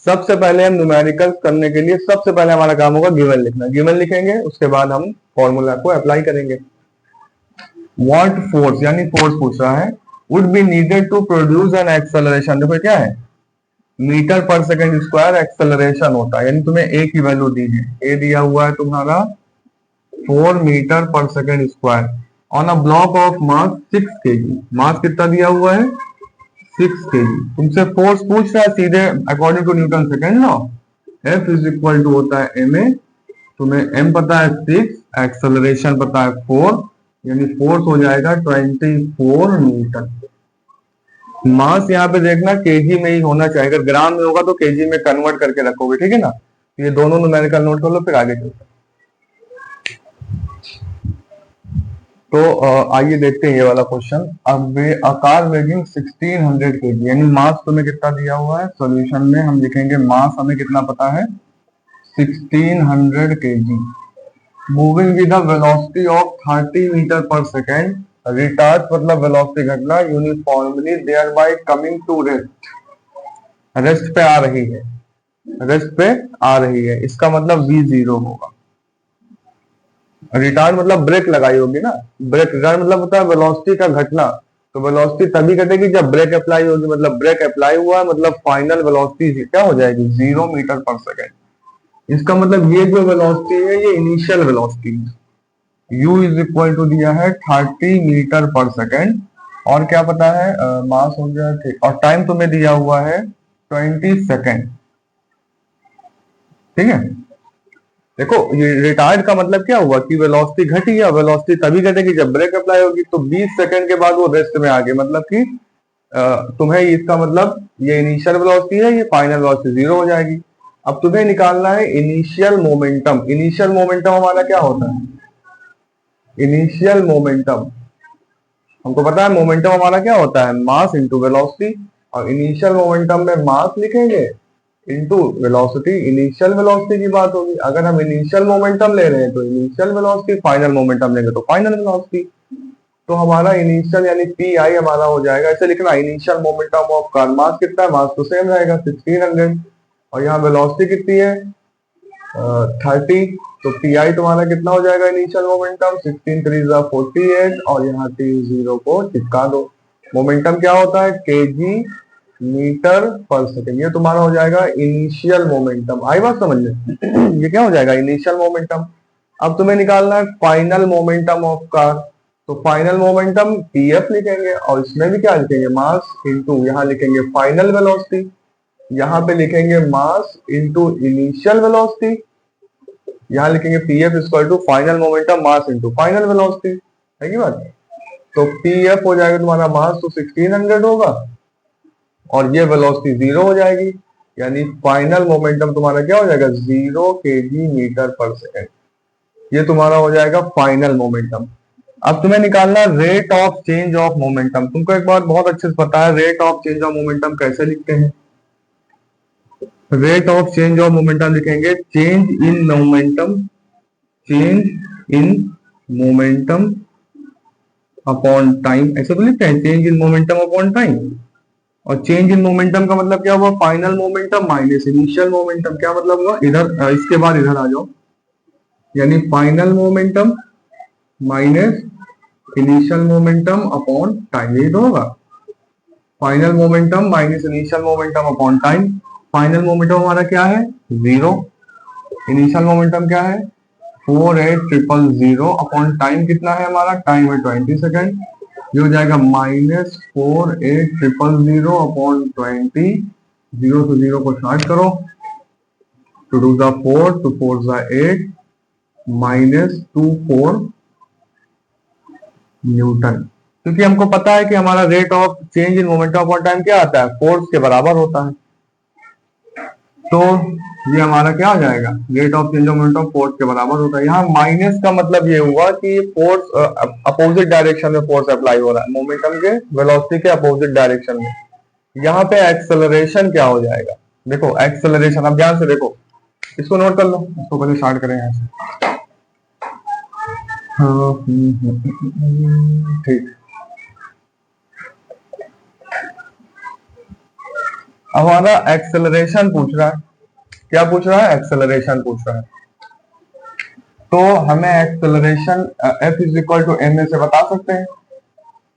सबसे पहले हम न्यूमेरिकल करने के लिए सबसे पहले हमारा काम होगा गिवन लिखना। गिवन लिखेंगे, उसके बाद हम फॉर्मूला को अप्लाई करेंगे। व्हाट फोर्स, यानी फोर्स पूछ रहा है, would be needed to produce an acceleration. देखो क्या है, metre per second square acceleration होता है, यानी तुम्हें ए की वैल्यू दी है, ए दिया हुआ है तुम्हारा 4 metre per second square on a block of mass 6 kg। मास कितना दिया हुआ है, 6 kg। तुमसे फोर्स पूछ रहा है सीधे according to Newton second law, F is equal to होता है ma, तुम्हें m पता है 6, एक्सेलरेशन पता है 4, यानी फोर्स हो जाएगा 24 न्यूटन। मास यहाँ पे देखना केजी में ही होना चाहिए, अगर ग्राम में होगा तो केजी में कन्वर्ट करके रखोगे, ठीक है ना। ये दोनों न्यूमेरिकल नोट कर लो, फिर आगे चलते हैं। तो आइए देखते हैं ये वाला क्वेश्चन। अब अ कार वेगिंग 1600 kg, यानी मास तुम्हें कितना दिया हुआ है, सॉल्यूशन में हम लिखेंगे मास हमें कितना पता है 1600 kg, moving with the velocity of 30 meter per second, retard मतलब वेलोसिटी घटना, uniformly thereby coming to rest, rest पे आ रही है, रेस्ट पे आ रही है, इसका मतलब v0 होगा। रिटार्ड मतलब ब्रेक लगाई होगी ना, ब्रेक रिटार्ड मतलब होता है वेलोसिटी का घटना, तो वेलोसिटी तभी घटेगी जब ब्रेक अप्लाई होगी, मतलब ब्रेक अप्लाई हुआ मतलब फाइनल वेलोसिटी क्या हो जाएगी 0 मीटर पर सेकेंड। इसका मतलब ये जो वेलोसिटी है ये इनिशियल वेलोसिटी है, u इज इक्वल टू दिया है 30 मीटर पर सेकेंड, और क्या पता है मास हो गया, ठीक, और टाइम तुम्हें दिया हुआ है 20 सेकेंड, ठीक है। देखो ये रिटार्ड का मतलब क्या हुआ कि वेलोसिटी घटी है, वेलोसिटी तभी घटेगी जब ब्रेक अप्लाई होगी, तो 20 सेकंड के बाद वो रेस्ट में आ गए, मतलब कि तुम्हें इसका मतलब ये इनिशियल वेलोसिटी है, ये फाइनल वेलोसिटी 0 हो जाएगी। अब तुम्हें निकालना है इनिशियल मोमेंटम। इनिशियल मोमेंटम हमारा क्या होता है, इनिशियल मोमेंटम हमको पता है, मोमेंटम हमारा क्या होता है मास इंटू वेलोसिटी, और इनिशियल मोमेंटम में मास लिखेंगे इंटू वेलोसिटी, इनिशियल वेलोसिटी की बात होगी। अगर हम इनिशियल मोमेंटम ले रहे हैं तो इनिशियल वेलोसिटी, फाइनल मोमेंटम लेंगे तो फाइनल वेलोसिटी। तो हमारा इनिशियल यानी पी आई हमारा हो जाएगा, ऐसे लिखना, इनिशियल मोमेंटम ऑफ कार, मास कितना है, मास तो सेम रहेगा 1600, और यहाँ वेलोसिटी कितनी है 30, तो पी आई तुम्हारा कितना हो जाएगा इनिशियल मोमेंटम 16 3 48, और यहाँ t0 को चिपका दो। मोमेंटम क्या होता है केजी मीटर पर सेकेंड, ये तुम्हारा हो जाएगा इनिशियल मोमेंटम। आई बात समझ में ये क्या हो जाएगा इनिशियल मोमेंटम। अब तुम्हें निकालना है फाइनल मोमेंटम ऑफ कार, तो फाइनल मोमेंटम पीएफ लिखेंगे, और इसमें भी क्या लिखेंगे मास इंटू, यहाँ लिखेंगे फाइनल वेलोसिटी, यहाँ पे लिखेंगे मास इंटू इनिशियल वेलोसिटी, यहाँ लिखेंगे p f equal to final momentum mass into final velocity, है की बात। तो पीएफ हो जाएगा तुम्हारा मास तो 1600 होगा, और ये वेलोसिटी 0 हो जाएगी, यानी फाइनल मोमेंटम तुम्हारा क्या हो जाएगा 0 kg मीटर पर सेकेंड, ये तुम्हारा हो जाएगा फाइनल मोमेंटम। अब तुम्हें निकालना rate of change of momentum. तुमको एक बात बहुत अच्छे से पता है rate of change of momentum कैसे लिखते हैं, rate of change of momentum लिखेंगे change in momentum, change in momentum upon time, ऐसे तो लिखते हैं change in momentum upon time. और चेंज इन मोमेंटम का मतलब क्या हुआ, final momentum minus initial momentum, क्या मतलब हुआ, इधर इसके बाद इधर आ जाओ, यानी final momentum minus initial momentum upon time, यही तो होगा, final momentum minus initial momentum upon time. Final momentum हमारा क्या है 0, इनिशियल मोमेंटम क्या है 4800 अपॉन टाइम कितना है हमारा, टाइम है 20 सेकेंड, ये हो जाएगा माइनस 4800 अपॉन 20, 0 से 0 को स्टार्ट करो, 2 2 4, 2 4 8, माइनस 24 न्यूटन। क्योंकि हमको पता है कि हमारा rate of change in momentum upon time क्या आता है, फोर्स के बराबर होता है, तो ये हमारा क्या हो जाएगा rate of change of momentum force के बराबर होता है। यहाँ माइनस का मतलब ये हुआ कि फोर्स अपोजिट डायरेक्शन में फोर्स अप्लाई हो रहा है, मोमेंटम के वेलोसिटी के अपोजिट डायरेक्शन में। यहाँ पे एक्सेलरेशन क्या हो जाएगा, देखो एक्सेलरेशन, अब ध्यान से देखो, इसको नोट कर लो, इसको पहले स्टार्ट करें यहाँ से। ठीक, हमारा एक्सेलरेशन पूछ रहा है। क्या पूछ रहा है? एक्सेलरेशन पूछ रहा है। तो हमें acceleration F is equal to m a से बता सकते हैं।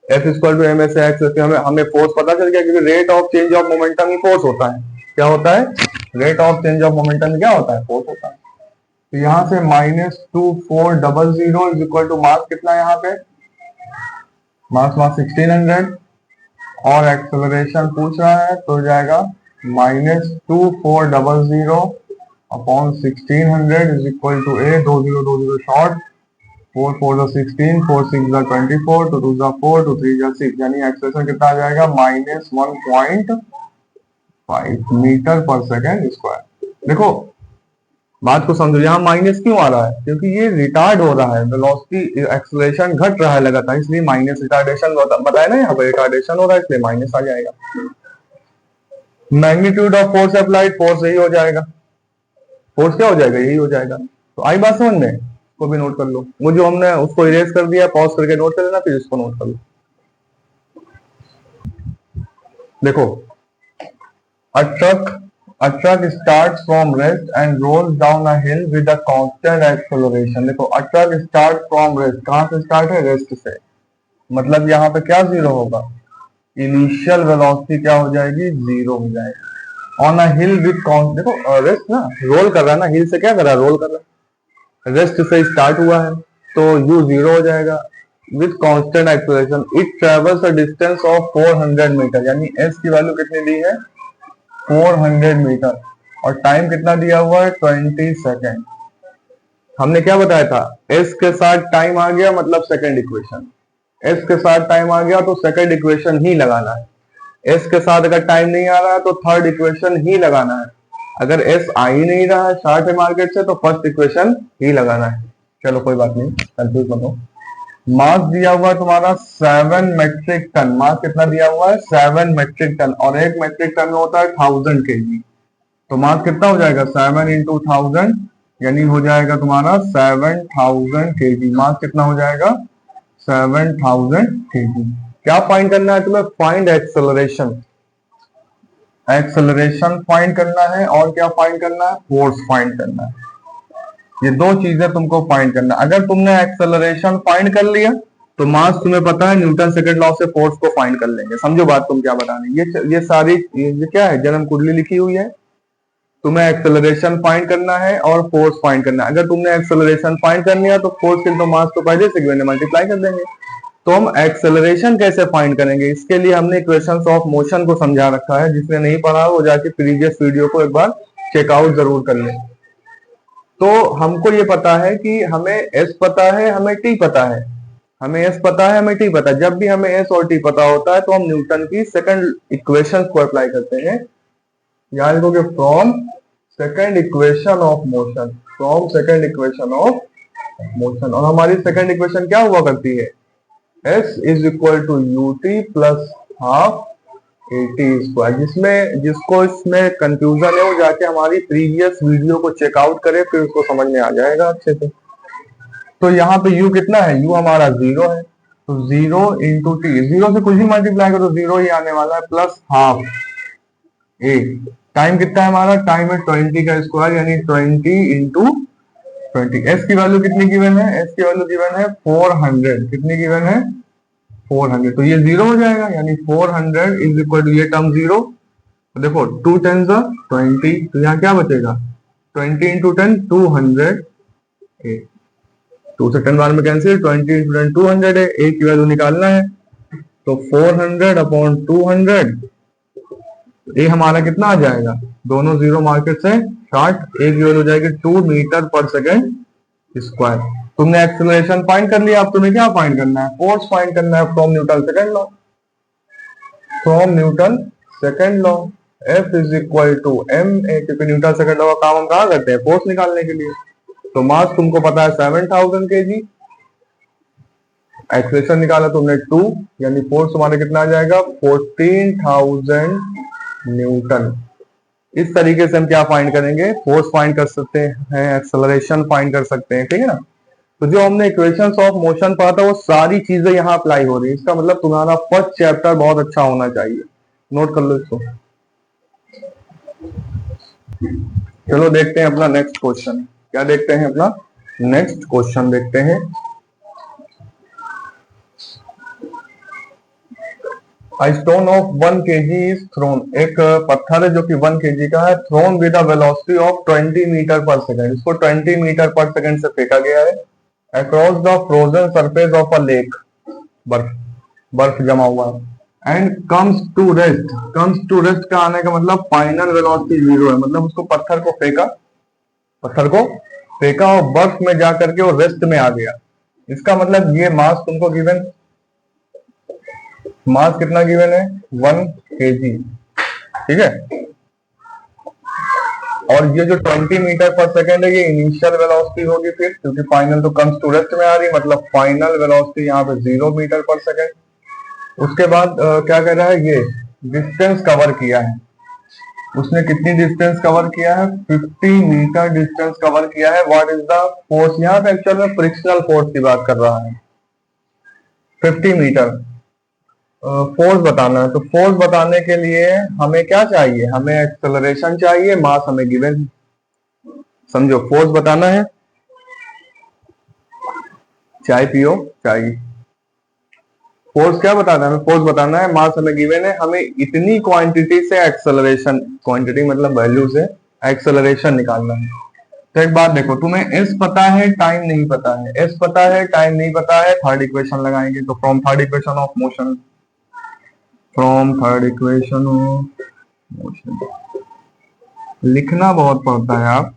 F is equal to m a से एक्स हमें फोर्स पता चल गया, क्योंकि rate of change of momentum ही फोर्स होता है। क्या होता है? Rate of change of momentum क्या होता है? फोर्स होता है। तो यहाँ से -2400 इज इक्वल टू मास कितना है यहाँ पे? मास 1600 और एक्सेलरेशन पूछ रहा है तो हो जाएगा -2400 upon 1600 is equal to a, 20 short, 4 4 16, 4 6 24, 2 2 4, 2 3 6, यानी एक्सेलरेशन कितना आ जाएगा? -1.5 मीटर पर सेकेंड स्क्वायर। देखो बात को समझो, यहाँ माइनस क्यों आ रहा है? क्योंकि ये रिटार्ड हो रहा है, वेलोसिटी एक्सेलरेशन घट रहा है लगातार, इसलिए माइनस रिटार्डेशन बताया ना, यहाँ पर रिटार्डेशन हो रहा है इसलिए माइनस आ जाएगा। Magnitude of force applied, force यही हो जाएगा। फोर्स क्या हो जाएगा? यही हो जाएगा। तो आई बात समझ में? को भी नोट कर लो, वो जो हमने उसको इरेज कर दिया, पॉज करके नोट कर लेना, फिर इसको नोट कर लो। देखो, a truck starts from rest and rolls down a hill with a constant acceleration। देखो, a truck starts from rest, कहां से स्टार्ट है? रेस्ट से। मतलब यहाँ पे क्या जीरो होगा? इनिशियल वेलोसिटी क्या हो जाएगी? जीरो हो जाएगी। On a hill with constant, देखो रेस्ट ना, रोल कर रहा है ना, हिल से क्या कर रहा है? रोल कर रहा है। रेस्ट से स्टार्ट हुआ है तो u जीरो हो जाएगा। With constant acceleration it travels a distance of 400 metre, यानी s की वैल्यू कितनी दी है? 400 मीटर। और टाइम कितना दिया हुआ है? 20 सेकेंड। हमने क्या बताया था? s के साथ टाइम आ गया मतलब सेकेंड इक्वेशन, s के साथ टाइम आ गया तो सेकेंड इक्वेशन ही लगाना है। s के साथ अगर टाइम नहीं आ रहा है तो थर्ड इक्वेशन ही लगाना है। अगर s आ ही नहीं रहा है शार्ट है मार्केट से तो फर्स्ट इक्वेशन ही लगाना है। चलो कोई बात नहीं, कंफ्यूज मत हो। मास दिया हुआ है तुम्हारा 7 मेट्रिक टन। मास कितना दिया हुआ है? 7 मेट्रिक टन, और 1 मेट्रिक टन में होता है 1000 केजी। तो मास कितना हो जाएगा? 7 इंटू 1000, यानी हो जाएगा तुम्हारा 7000 केजी। मास कितना हो जाएगा? 7000 केजी। क्या फाइंड करना है तुम्हें? Find acceleration. एक्सेलरेशन फाइंड करना है और क्या फाइंड करना है? फोर्स फाइंड करना है। ये दो चीजें तुमको फाइंड करना। अगर तुमने एक्सेलरेशन फाइंड कर लिया तो मास तुम्हें पता है, न्यूटन सेकंड लॉ से फोर्स को फाइंड कर लेंगे। समझो बात तुम क्या बता रहे। ये सारी ये क्या है? जन्म कुंडली लिखी हुई है। तुम्हें एक्सेलरेशन फाइंड करना है और फोर्स फाइंड करना है। अगर तुमने एक्सेलरेशन फाइंड कर लिया तो फोर्स के तो मास तो पहले से गिवन है, मल्टीप्लाई कर देंगे। तो हम एक्सेलरेशन कैसे फाइंड करेंगे? इसके लिए हमने इक्वेशंस ऑफ मोशन को समझा रखा है। जिसने नहीं पढ़ा वो जाके प्रीवियस वीडियो को एक बार चेकआउट जरूर कर ले। तो हमको ये पता है कि हमें s पता है, हमें t पता है। हमें s पता है, हमें t पता है। जब भी हमें s और t पता होता है तो हम न्यूटन की सेकंड इक्वेशन को अप्लाई करते हैं। याद रखोगे, from second equation of motion, from second equation of motion. और हमारी सेकंड इक्वेशन क्या हुआ करती है? s is equal to ut plus half at square. जिसको इसमें कंफ्यूजन है वो जाके हमारी प्रीवियस वीडियो को चेकआउट करे, फिर उसको समझ में आ जाएगा अच्छे से। तो यहाँ पे u कितना है? u हमारा 0 है, तो 0 इंटू टी, 0 से कुछ भी मल्टीप्लाई करो तो 0 ही आने वाला है, प्लस हाफ ए। टाइम कितना है हमारा? टाइम है 20 का स्क्वायर, यानी 20 इंटू 20। एस की वैल्यू कितनी गिवन है? एस की वैल्यू गिवन है 400। कितनी गिवन है? 400। तो ये 0 हो जाएगा, यानी 400 इज इक्वल टू, ये टर्म 0। तो देखो 2 10 20, तो यहाँ क्या बचेगा? 20 इंटू 10 200। 2 से 10 बार में कैंसिल, 20 इंटू 10 200 है। ए की वैल्यू निकालना है तो 400 अपॉन 200, ए हमारा कितना आ जाएगा? दोनों जीरो मार्केट से शॉर्ट। ए की वैल्यू हो जाएगी 2 मीटर पर सेकेंड स्क्वायर। तुमने एक्सेलरेशन फाइंड कर लिया, अब तुम्हें क्या फाइंड करना है? फोर्स फाइंड करना है from Newton second law. From Newton second law F is equal to m a, क्योंकि न्यूटन सेकंड लॉ का काम हम कहाँ करते हैं? फोर्स निकालने के लिए। तो मास तुमको पता है 7000 केजी, एक्सेलरेशन निकाला तुमने 2, यानी फोर्स तुम्हारा कितना आ जाएगा? 14000 न्यूटन। इस तरीके से हम क्या फाइंड करेंगे? फोर्स फाइंड कर सकते हैं, एक्सेलरेशन फाइंड कर सकते हैं, ठीक है ना। तो जो हमने इक्वेशंस ऑफ मोशन पढ़ा था वो सारी चीजें यहाँ अप्लाई हो रही है। इसका मतलब तुम्हारा फर्स्ट चैप्टर बहुत अच्छा होना चाहिए। नोट कर लो इसको। चलो देखते हैं अपना नेक्स्ट क्वेश्चन। क्या देखते हैं? अपना नेक्स्ट क्वेश्चन देखते हैं। A stone of 1 kg is thrown, एक पत्थर है जो कि 1 kg का है, thrown with a velocity of 20 metre per second, इसको 20 मीटर पर सेकेंड से फेंका गया है across the frozen surface of a lake, बर्फ बर्फ जमा हुआ है, and comes to rest. Comes to rest का आने का मतलब फाइनल वेलोसिटी 0 है, मतलब उसको पत्थर को फेंका और बर्फ में जा करके वो रेस्ट में आ गया। इसका मतलब ये मास तुमको गिवन, मास कितना गिवन है? 1 kg, ठीक है। और ये जो 20 मीटर पर सेकेंड है ये इनिशियल वेलोसिटी होगी फिर, क्योंकि फाइनल तो कम्स टू रेस्ट में आ रही है, मतलब फाइनल वेलोसिटी यहाँ पे 0 मीटर पर सेकेंड। उसके बाद क्या कह रहा है? ये डिस्टेंस कवर किया है, उसने कितनी डिस्टेंस कवर किया है? 50 मीटर डिस्टेंस कवर किया है। What is the force? यहाँ पे एक्चुअल में फ्रिक्शनल फोर्स की बात कर रहा है। 50 मीटर फोर्स बताना है, तो फोर्स बताने के लिए हमें क्या चाहिए? हमें एक्सेलरेशन चाहिए, मास हमें गिवन है। समझो, फोर्स बताना है, चाय पियो चाय। फोर्स क्या बताना है? हमें फोर्स बताना है, मास हमें गिवन है, हमें इतनी क्वांटिटी से एक्सेलरेशन, क्वांटिटी मतलब वैल्यू से एक्सेलरेशन निकालना है। तो एक बात देखो, तुम्हें एस पता है, टाइम नहीं पता है, एस पता है, टाइम नहीं पता है, थर्ड इक्वेशन लगाएंगे। तो from third equation of motion, from third equation of motion, लिखना बहुत पड़ता है, आप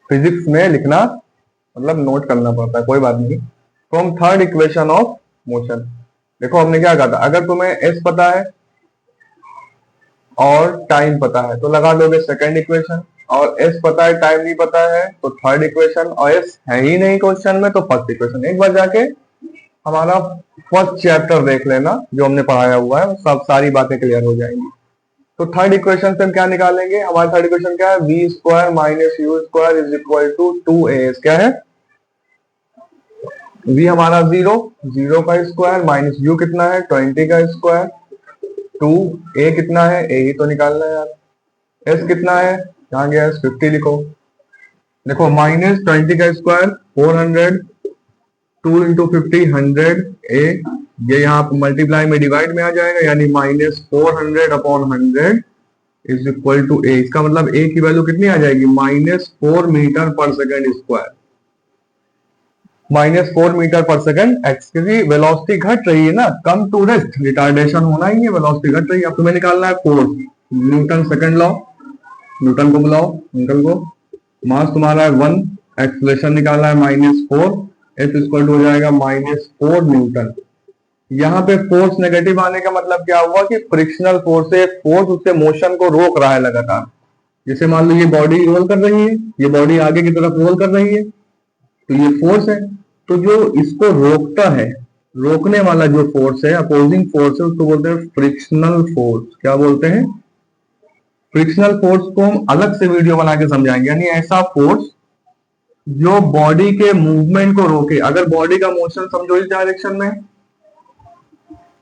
फिजिक्स में लिखना मतलब नोट करना पड़ता है, कोई बात नहीं। From third equation of motion, देखो हमने क्या कहा था, अगर तुम्हें एस पता है और टाइम पता है तो लगा दोगे सेकंड इक्वेशन, और एस पता है टाइम नहीं पता है तो थर्ड इक्वेशन, और एस है ही नहीं क्वेश्चन में तो फर्स्ट इक्वेशन। एक बार जाके हमारा फर्स्ट चैप्टर देख लेना जो हमने पढ़ाया हुआ है, सब सारी बातें क्लियर हो जाएंगी। तो थर्ड इक्वेशन से हम क्या निकालेंगे? हमारा थर्ड इक्वेशन क्या है? V square minus u square is equal to 2as। क्या है? वी हमारा 0, 0 का स्क्वायर माइनस यू कितना है? 20 का स्क्वायर, 2 a कितना है? a ही तो निकालना है यार। s कितना है? कहाँ गया? 50 लिखो। देखो माइनस 20 का स्क्वायर 400, 2 इंटू 50 100 a, ये यहाँ मल्टीप्लाई में डिवाइड में आ जाएगा, यानी minus 400 upon 100 is equal to a। इसका मतलब a की वैल्यू कितनी आ जाएगी? -4 metre per second square, -4 metre per second x, क्योंकि वेलोसिटी घट रही है ना, कम टू रेस्ट, रिटार्डेशन होना ही है, वेलोसिटी घट रही है। अब तुम्हें निकालना है force, Newton second law, Newton को बुलाओ, न्यूटन को। मास तुम्हारा है 1, एक्सेलरेशन निकालना है -4, एफ इक्वल हो जाएगा -4 न्यूटन। यहाँ पे फोर्स नेगेटिव आने का मतलब क्या हुआ कि फ्रिक्शनल फोर्स है, फोर्स उससे मोशन को रोक रहा है लगातार। जैसे मान लो ये बॉडी रोल कर रही है, ये बॉडी आगे की तरफ रोल कर रही है, तो ये फोर्स है। तो जो इसको रोकता है, रोकने वाला जो फोर्स है, अपोजिंग फोर्स है, उसको बोलते हैं फ्रिक्शनल फोर्स। क्या बोलते हैं? फ्रिक्शनल फोर्स को हम अलग से वीडियो बना के समझाएंगे, यानी ऐसा फोर्स जो बॉडी के मूवमेंट को रोके। अगर बॉडी का मोशन समझो इस डायरेक्शन में,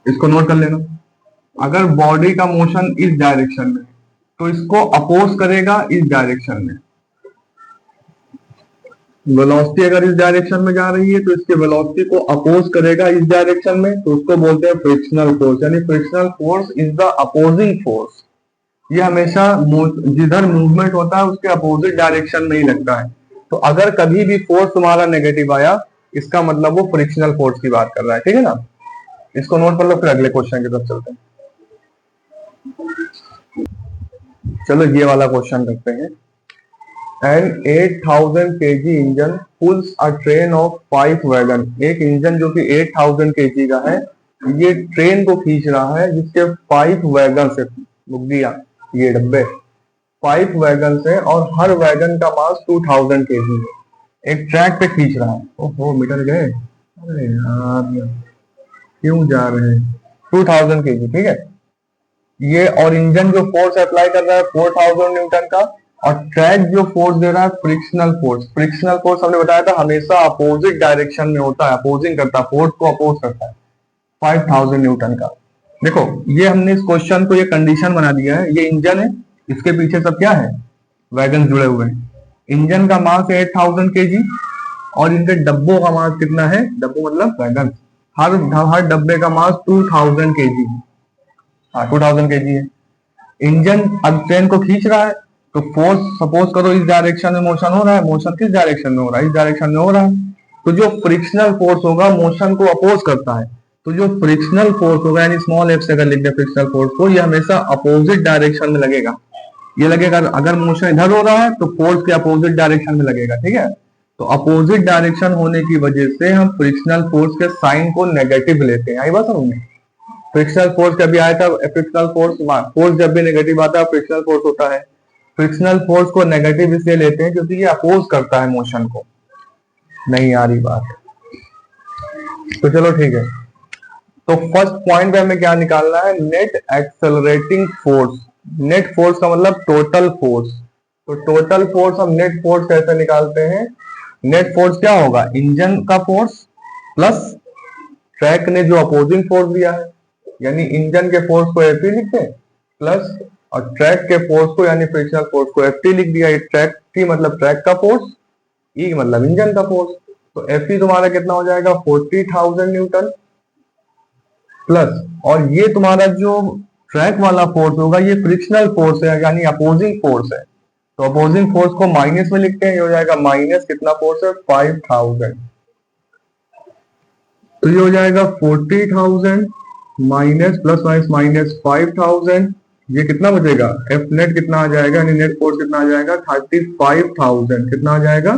इसको नोट कर लेना, अगर बॉडी का मोशन इस डायरेक्शन में तो इसको अपोज करेगा इस डायरेक्शन में। वेलोसिटी अगर इस डायरेक्शन में जा रही है तो इसके वेलोसिटी को अपोज करेगा इस डायरेक्शन में, तो उसको बोलते हैं फ्रिक्शनल फोर्स, यानी frictional force is the opposing force. ये हमेशा जिधर मूवमेंट होता है उसके अपोजिट डायरेक्शन में ही लगता है। तो अगर कभी भी फोर्स तुम्हारा नेगेटिव आया, इसका मतलब वो फ्रिक्शनल फोर्स की बात कर रहा है, ठीक है ना। इसको नोट कर लो, फिर अगले क्वेश्चन की तरफ चलते हैं। चलो ये वाला क्वेश्चन करते हैं। An 8000 kg engine pools a train of 5 wagon, एक इंजन जो कि 8000 kg का है, ये ट्रेन को खींच रहा है जिसके 5 वैगन से, बुग्गिया, ये डब्बे 5 वैगन से, और हर वैगन का मास 2000 kg है, एक ट्रैक पे खींच रहा है। ओहो मीटर गए, अरे यार क्यों जा रहे हैं? 2000 kg, ठीक है ये, और इंजन जो फोर्स अप्लाई कर रहा है 4000 न्यूटन का, और ट्रैक जो फोर्स दे रहा है फ्रिक्शनल फोर्स। फ्रिक्शनल फोर्स हमने बताया था हमेशा अपोजिट डायरेक्शन में होता है, अपोजिंग करता है, फोर्स को अपोज करता है, 5000 न्यूटन का। देखो ये हमने इस क्वेश्चन को ये कंडीशन बना दिया है, ये इंजन है, इसके पीछे सब क्या है, वैगन जुड़े हुए हैं। इंजन का मास है 8000 केजी और इनके डब्बों का मास कितना है, डब्बो मतलब वैगन, हर डब्बे का मास 2000 केजी, हाँ 2000 केजी है। इंजन अब ट्रेन को खींच रहा है, तो फोर्स सपोज करो इस डायरेक्शन में मोशन हो रहा है, मोशन किस डायरेक्शन में हो रहा है, इस डायरेक्शन में हो रहा है। तो जो फ्रिक्शनल फोर्स होगा मोशन को अपोज करता है, तो जो फ्रिक्शनल फोर्स होगा यानी स्मॉल एफ से अगर लिख दे फ्रिक्शनल फोर्स को, ये हमेशा अपोजिट डायरेक्शन में लगेगा। ये लगेगा अगर मोशन इधर हो रहा है तो फोर्स के अपोजिट डायरेक्शन में लगेगा, ठीक है। तो अपोजिट डायरेक्शन होने की वजह से हम फ्रिक्शनल फोर्स के साइन को नेगेटिव लेते हैं। आई बात समझ में, फ्रिक्शनल फोर्स कभी आया था, फ्रिक्शनल फोर्स जब भी नेगेटिव आता है फ्रिक्शनल फोर्स होता है। फ्रिक्शनल फोर्स को नेगेटिव इसलिए लेते हैं क्योंकि ये अपोज करता है मोशन को। नहीं आ रही बात, तो चलो ठीक है। तो फर्स्ट पॉइंट पे हमें क्या निकालना है, net accelerating force. Net force का मतलब टोटल फोर्स। तो टोटल फोर्स हम नेट फोर्स कैसे निकालते हैं, नेट फोर्स क्या होगा, इंजन का फोर्स प्लस ट्रैक ने जो अपोजिंग फोर्स दिया है, यानी इंजन के फोर्स को एफ लिखते हैं प्लस और ट्रैक के फोर्स को यानी फ्रिक्शनल फोर्स को एफ लिख दिया। ट्रैक की मतलब ट्रैक का फोर्स, ई मतलब इंजन का फोर्स। तो एफ तुम्हारा कितना हो जाएगा 40,000 न्यूटन प्लस, और ये तुम्हारा जो ट्रैक वाला फोर्स होगा ये फ्रिक्शनल फोर्स है यानी अपोजिंग फोर्स है। तो अपोजिंग फोर्स को माइनस में लिखते हैं, ये हो जाएगा माइनस कितना फोर्स है 5000। तो ये हो जाएगा 40,000 माइनस प्लस माइनस माइनस 5000, ये कितना बचेगा, एफ नेट कितना आ जाएगा, यानी नेट फोर्स कितना आ जाएगा 35,000। कितना आ जाएगा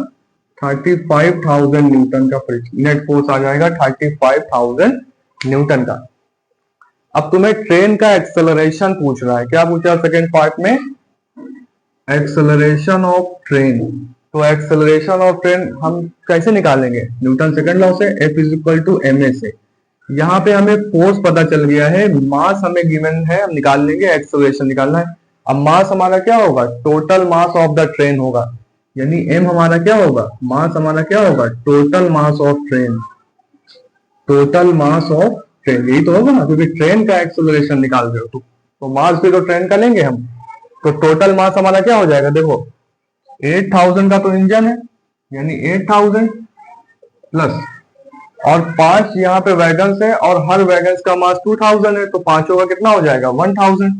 35,000 न्यूटन का नेट फोर्स आ जाएगा 35,000 न्यूटन का। अब तुम्हें ट्रेन का एक्सेलरेशन पूछ रहा है, क्या पूछा सेकेंड पार्ट में, एक्सेलरेशन ऑफ ट्रेन। तो एक्सेलरेशन ऑफ ट्रेन हम कैसे निकालेंगे, न्यूटन सेकंड लॉ से, F is equal to ma से। यहाँ पे हमें फोर्स पता चल गया है, मास हमें गिवन है, हम निकाल लेंगे, एक्सेलरेशन निकालना है। अब मास हमारा क्या होगा, total mass of the train होगा, यानी m हमारा क्या होगा, मास हमारा क्या होगा, total mass of train. Total mass of train यही तो होगा ना, क्योंकि ट्रेन का एक्सेलरेशन निकाल रहे हो तो मास भी तो ट्रेन का लेंगे हम। तो टोटल मास हमारा क्या हो जाएगा, देखो 8000 का तो इंजन है यानी 8000 प्लस और 5 यहाँ पे वैगन है और हर वैगन का मास 2000 है, तो पांचों का कितना हो जाएगा 1000,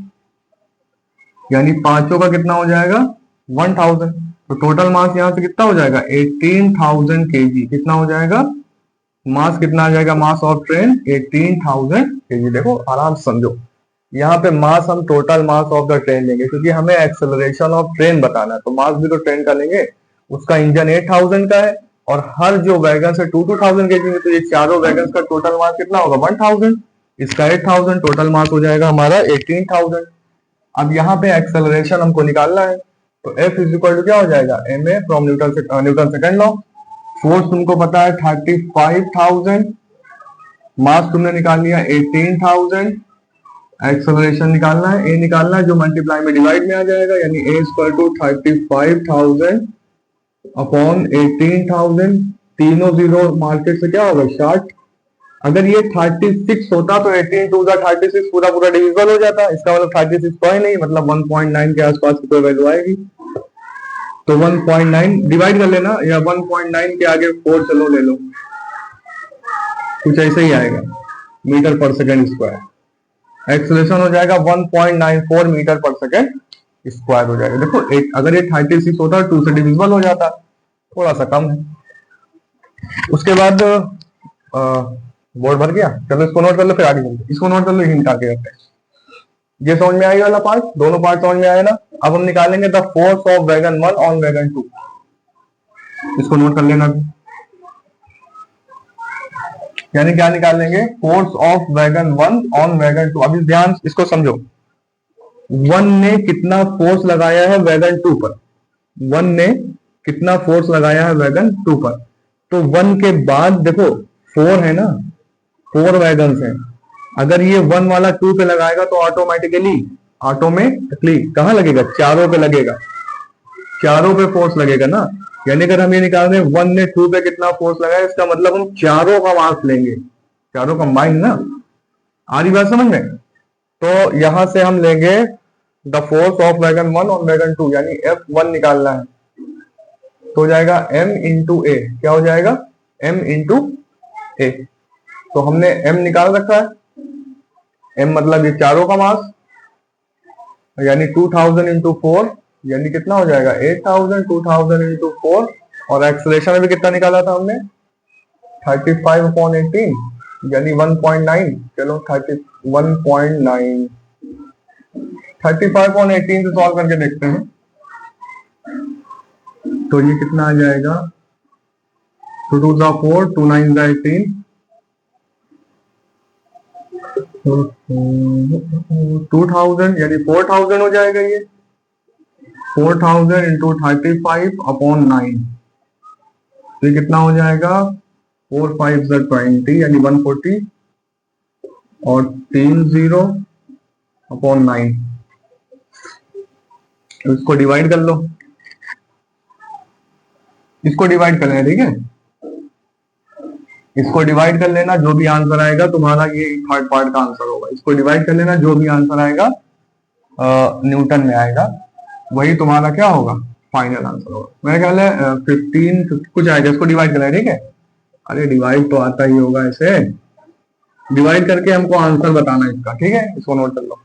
यानी पांचों का कितना हो जाएगा 1000। तो टोटल मास यहाँ से कितना हो जाएगा 18,000 केजी। कितना हो जाएगा मास, कितना आ जाएगा मास ऑफ ट्रेन 18,000 केजी। देखो आराम से समझो, यहाँ पे मास हम total mass of the train लेंगे क्योंकि हमें एक्सेलरेशन ऑफ ट्रेन बताना है, तो मास भी तो ट्रेन का लेंगे। उसका इंजन 8000 का है और हर जो वैगन है 2000 केजी में, तो ये चारों वैगन का टोटल मास कितना होगा 1000, इसका 8000, टोटल मास हो जाएगा हमारा 18,000। अब यहाँ पे एक्सेलरेशन हमको निकालना है, तो F इज इक्वल टू क्या हो जाएगा ma from Newton second law. Force तुमको पता है 35,000, मास तुमने निकाल लिया 18,000, एक्सेलरेशन निकालना है, ए निकालना है जो मल्टीप्लाई में डिवाइड में आ जाएगा, यानी ए इक्वल टू 35,000 अपॉन 18,000। तीनों जीरो मार्केट से क्या होगा 60। अगर ये 36 होता तो 18 टू 36 पूरा पूरा डिविजिबल हो जाता, इसका मतलब 36 तो है नहीं, मतलब 1.9 के आसपास की कोई वैल्यू आएगी। तो 1.9 डिवाइड कर लेना, या 1.9 के आगे 4 चलो ले लो, कुछ ऐसे ही आएगा metre per second square. Acceleration हो जाएगा 1.94 मीटर पर सेकेंड स्क्वायर हो जाएगा। देखो अगर ये 36 होता 2 से डिविजिबल हो जाता, थोड़ा सा कम है। उसके बाद बोर्ड भर गया, चलो इसको नोट कर लो फिर आगे चलते। इसको नोट कर लो, हिंट आगे करते हैं। ये समझ में आई वाला पार्ट, दोनों पार्ट समझ में आए ना। अब हम निकालेंगे the force of wagon 1 on wagon 2, इसको नोट कर लेना। यानी क्या निकालेंगे, force of wagon 1 on wagon 2। अभी ध्यान इसको समझो, 1 ने कितना फोर्स लगाया है वैगन 2 पर, 1 ने कितना फोर्स लगाया है वैगन 2 पर। तो 1 के बाद देखो 4 है ना, 4 वैगन है। अगर ये 1 वाला 2 पे लगाएगा तो ऑटोमेटिकली कहां लगेगा, चारों पे लगेगा, चारों पे फोर्स लगेगा ना। यानी अगर हम ये निकाल रहे हैं 1 ने 2 पे कितना फोर्स लगाया, इसका मतलब हम चारों का मास लेंगे, चारों का माइन ना। आ रही बात समझ में। तो यहां से हम लेंगे द फोर्स ऑफ वैगन 1 और वैगन 2, यानी F1 निकालना है, तो हो जाएगा m इंटू ए। क्या हो जाएगा? m इंटू ए। तो हमने m निकाल रखा है, m मतलब ये चारों का मास, यानी 2000 इंटू 4, यानी कितना हो जाएगा? 8000, 2000 इंटू 4, और एक्सेलरेशन में भी कितना निकाला था हमने? 35/18, यानी 1.9। चलो 1.9, 35/18 से सॉल्व करके देखते हैं, तो ये कितना आ जाएगा? 2 2 जा 4, 2 9 जा 18, 2000 यानी 4000 हो जाएगा। ये 4000 इंटू 35/9, ये कितना हो जाएगा? 4 5 जा 20, यानी 140, और 3 0/9। तो इसको डिवाइड कर लो, इसको डिवाइड कर लेना, ठीक है? इसको डिवाइड कर लेना, जो भी आंसर आएगा तुम्हारा, ये थर्ड पार्ट का आंसर होगा। इसको डिवाइड कर लेना, जो भी आंसर आएगा न्यूटन में आएगा, वही तुम्हारा क्या होगा? फाइनल आंसर होगा। मेरा ख्याल है 15 कुछ आएगा। इसको डिवाइड करना है, ठीक है? अरे डिवाइड तो आता ही होगा, ऐसे डिवाइड करके हमको आंसर बताना इसका, ठीक है? इसको नोट कर लो।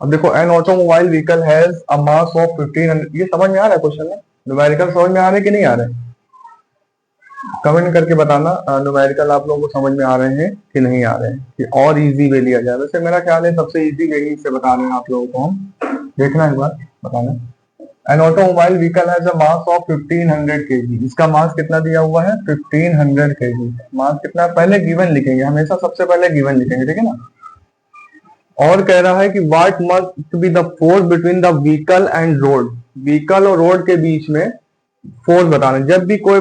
अब देखो, an automobile vehicle has a mass of 1500। ये समझ में आ रहा है क्वेश्चन में? न्यूमेरिकल समझ में आ रहे कि नहीं आ रहे? कमेंट करके बताना न्यूमेरिकल आप लोगों को समझ में आ रहे हैं कि नहीं आ रहे हैं, कि और इजी वे लिया जाए। वैसे मेरा ख्याल है सबसे इजी वे ही से बता रहे हैं आप लोगों को हम। देखना एक बार, बताना। An automobile vehicle has a mass of 1500 kg। इसका मास कितना दिया हुआ है? 1500 kg। मास कितना? पहले गिवन लिखेंगे, हमेशा सबसे पहले गिवन लिखेंगे, ठीक है ना? और कह रहा है कि what must be the force between the vehicle and road. Vehicle और रोड के बीच में फोर्स बताना। जब भी कोई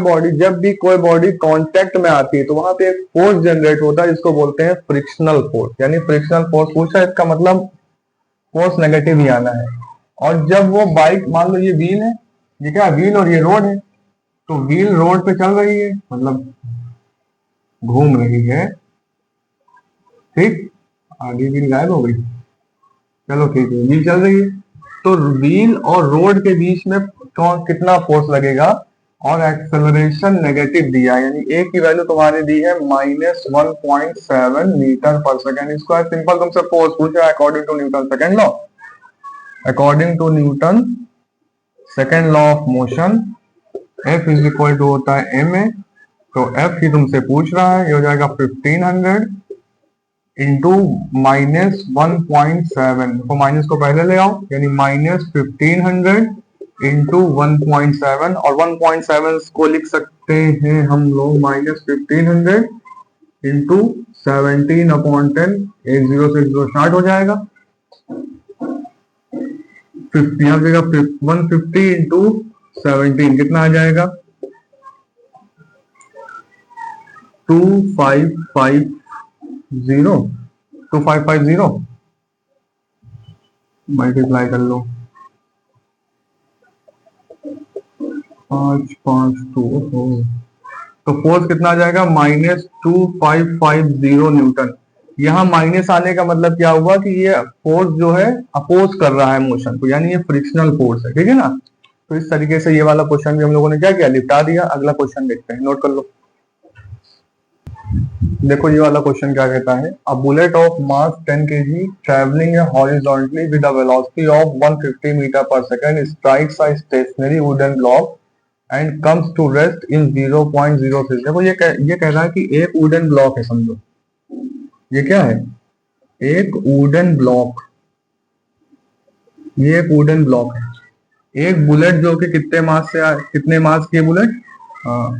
बॉडी कांटेक्ट में आती है तो वहां पे एक फोर्स जनरेट होता है, जिसको बोलते हैं फ्रिक्शनल फोर्स। यानी फ्रिक्शनल फोर्स पूछा, इसका मतलब फोर्स नेगेटिव ही आना है। और जब वो बाइक, मान लो ये व्हील है, ये क्या व्हील, और ये रोड है, तो व्हील रोड पे चल रही है, मतलब घूम रही है, ठीक? आधी व्हील गायब हो गई, चलो ठीक है, व्हील चल रही है। तो व्हील और रोड के बीच में कितना फोर्स लगेगा? और एक्सेलरेशन नेगेटिव दिया है, यानी ए की वैल्यू तुम्हारी दी है -1.7 metre per second square. Simple तुमसे फोर्स पूछा according to Newton second law. According to Newton second law of motion, F is equal to होता है ma। तो F ही तुमसे पूछ रहा है, ये हो जाएगा 1500 इंटू -1.7, तो माइनस को पहले ले आओ, यानी -1500 इंटू 1.7, और 1.7 को लिख सकते हैं हम लोग -1500 इंटू 17/10। 1 0 से 0 स्टार्ट हो जाएगा, 50 यहाँ देगा 150 इंटू 17 कितना आ जाएगा? 2550 मल्टीप्लाई कर लो, 552 हो, तो फोर्स कितना आ जाएगा? -2550 न्यूटन। यहाँ माइनस आने का मतलब क्या हुआ कि ये फोर्स जो है अपोज कर रहा है मोशन को, यानी ये फ्रिक्शनल फोर्स है, ठीक है ना? तो इस तरीके से ये वाला क्वेश्चन भी हम लोगों ने क्या किया? निपटा दिया। अगला क्वेश्चन देखते हैं, नोट कर लो। देखो ये वाला क्वेश्चन क्या कहता है? A bullet of mass 10 kg travelling horizontally with a velocity of 150 metre per second strikes a stationary wooden block and comes to rest in 0.06। देखो ये कह रहा है कि एक वुडन ब्लॉक है, समझो ये क्या है? एक वुडन ब्लॉक, ये एक वुडन ब्लॉक है। एक बुलेट जो कि कितने मास की है बुलेट?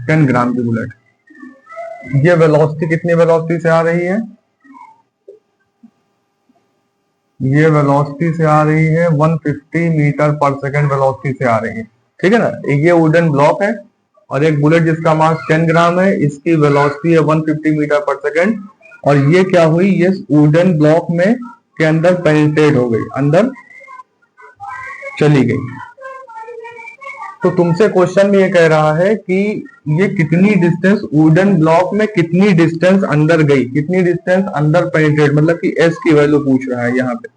10 ग्राम की बुलेट। ये वेलोसिटी कितनी वेलोसिटी से आ रही है? ये वेलोसिटी से आ रही है 150 मीटर पर सेकंड वेलोसिटी से आ रही है, ठीक है ना? ये वुडन ब्लॉक है, और एक बुलेट जिसका मास 10 ग्राम है, इसकी वेलोसिटी है 150 मीटर पर सेकंड। और ये क्या हुई? ये वुडन ब्लॉक में के अंदर पेनिट्रेट हो गई, अंदर चली गई। तो तुमसे क्वेश्चन में ये कह रहा है कि ये कितनी डिस्टेंस वुडन ब्लॉक में कितनी डिस्टेंस अंदर गई, कितनी डिस्टेंस अंदर पेनिट्रेट, मतलब कि एस की वैल्यू पूछ रहा है यहाँ पे।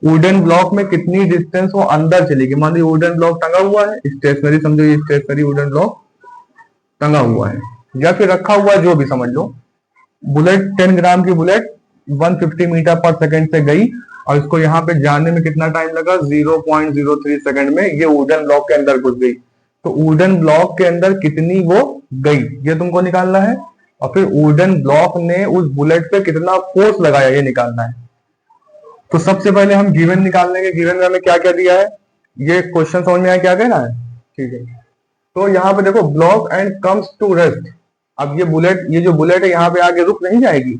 वुडन ब्लॉक में कितनी डिस्टेंस वो अंदर चलेगी। मान लीजिए वुडन ब्लॉक टंगा हुआ है, स्टेशनरी समझो, ये स्टेशनरी वुडन ब्लॉक टंगा हुआ है या फिर रखा हुआ है, जो भी समझ लो। बुलेट 10 ग्राम की बुलेट 150 मीटर पर सेकंड से गई और इसको यहाँ पे जाने में कितना टाइम लगा, 0.03 सेकंड में ये वुडन ब्लॉक के अंदर घुस गई। तो वुडन ब्लॉक के अंदर कितनी वो गई ये तुमको निकालना है, और फिर वुडन ब्लॉक ने उस बुलेट पे कितना फोर्स लगाया ये निकालना है। तो सबसे पहले हम गिवन निकाल लेंगे। गिवन में हमें क्या क्या दिया है, ये क्वेश्चन समझ में आया क्या कहना है, ठीक है। तो यहाँ पे देखो, block and comes to rest. अब ये बुलेट, ये जो बुलेट है यहाँ पे आगे रुक नहीं जाएगी।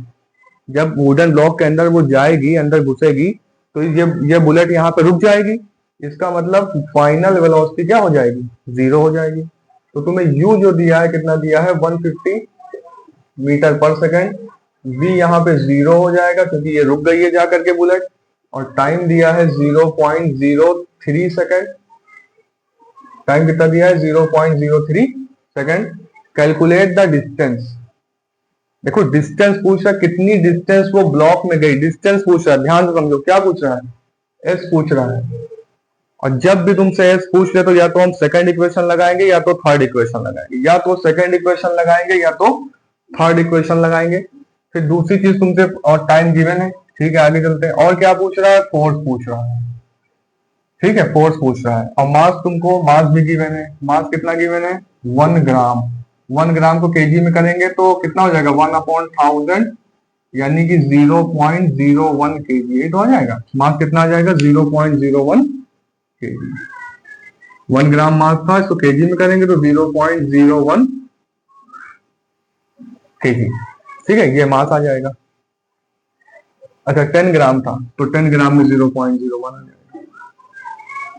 जब वुडन ब्लॉक के अंदर वो जाएगी, अंदर घुसेगी, तो ये बुलेट यहाँ पे रुक जाएगी। इसका मतलब फाइनल वेलोसिटी क्या हो जाएगी, 0 हो जाएगी। तो तुम्हें u जो दिया है, कितना दिया है, 150 मीटर पर सेकंड। v यहाँ पे 0 हो जाएगा क्योंकि ये रुक गई है जाकर के बुलेट, और टाइम दिया है 0.03 सेकंड। टाइम कितना दिया है, 0.03 सेकंड। Calculate the distance. देखो डिस्टेंस पूछ रहा है, कितनी डिस्टेंस वो ब्लॉक में गई, डिस्टेंस पूछ रहा है। ध्यान से समझो, क्या पूछ रहा है, एस पूछ रहा है। और जब भी तुमसे एस पूछ ले तो या तो हम सेकंड इक्वेशन लगाएंगे या तो थर्ड इक्वेशन लगाएंगे, या तो सेकंड इक्वेशन लगाएंगे या तो थर्ड इक्वेशन लगाएंगे। फिर दूसरी चीज तुमसे, और टाइम गिवन है, ठीक है, आगे चलते हैं। और क्या पूछ रहा है, फोर्स पूछ रहा है, ठीक है, फोर्स पूछ रहा है। और मास, तुमको मास भी गिवन है। मास कितना गिवन है, 1 ग्राम। 1 ग्राम को केजी में करेंगे तो कितना हो जाएगा, 1/1000, यानी कि 0.01 केजी। ये तो आ जाएगा, मास कितना आ जाएगा, 0.01 केजी। 1 ग्राम मास था, इसको केजी में करेंगे तो 0.01 केजी, ठीक है, ये मास आ जाएगा। अच्छा 10 ग्राम था तो 10 ग्राम में 0.01 आ जाएगा।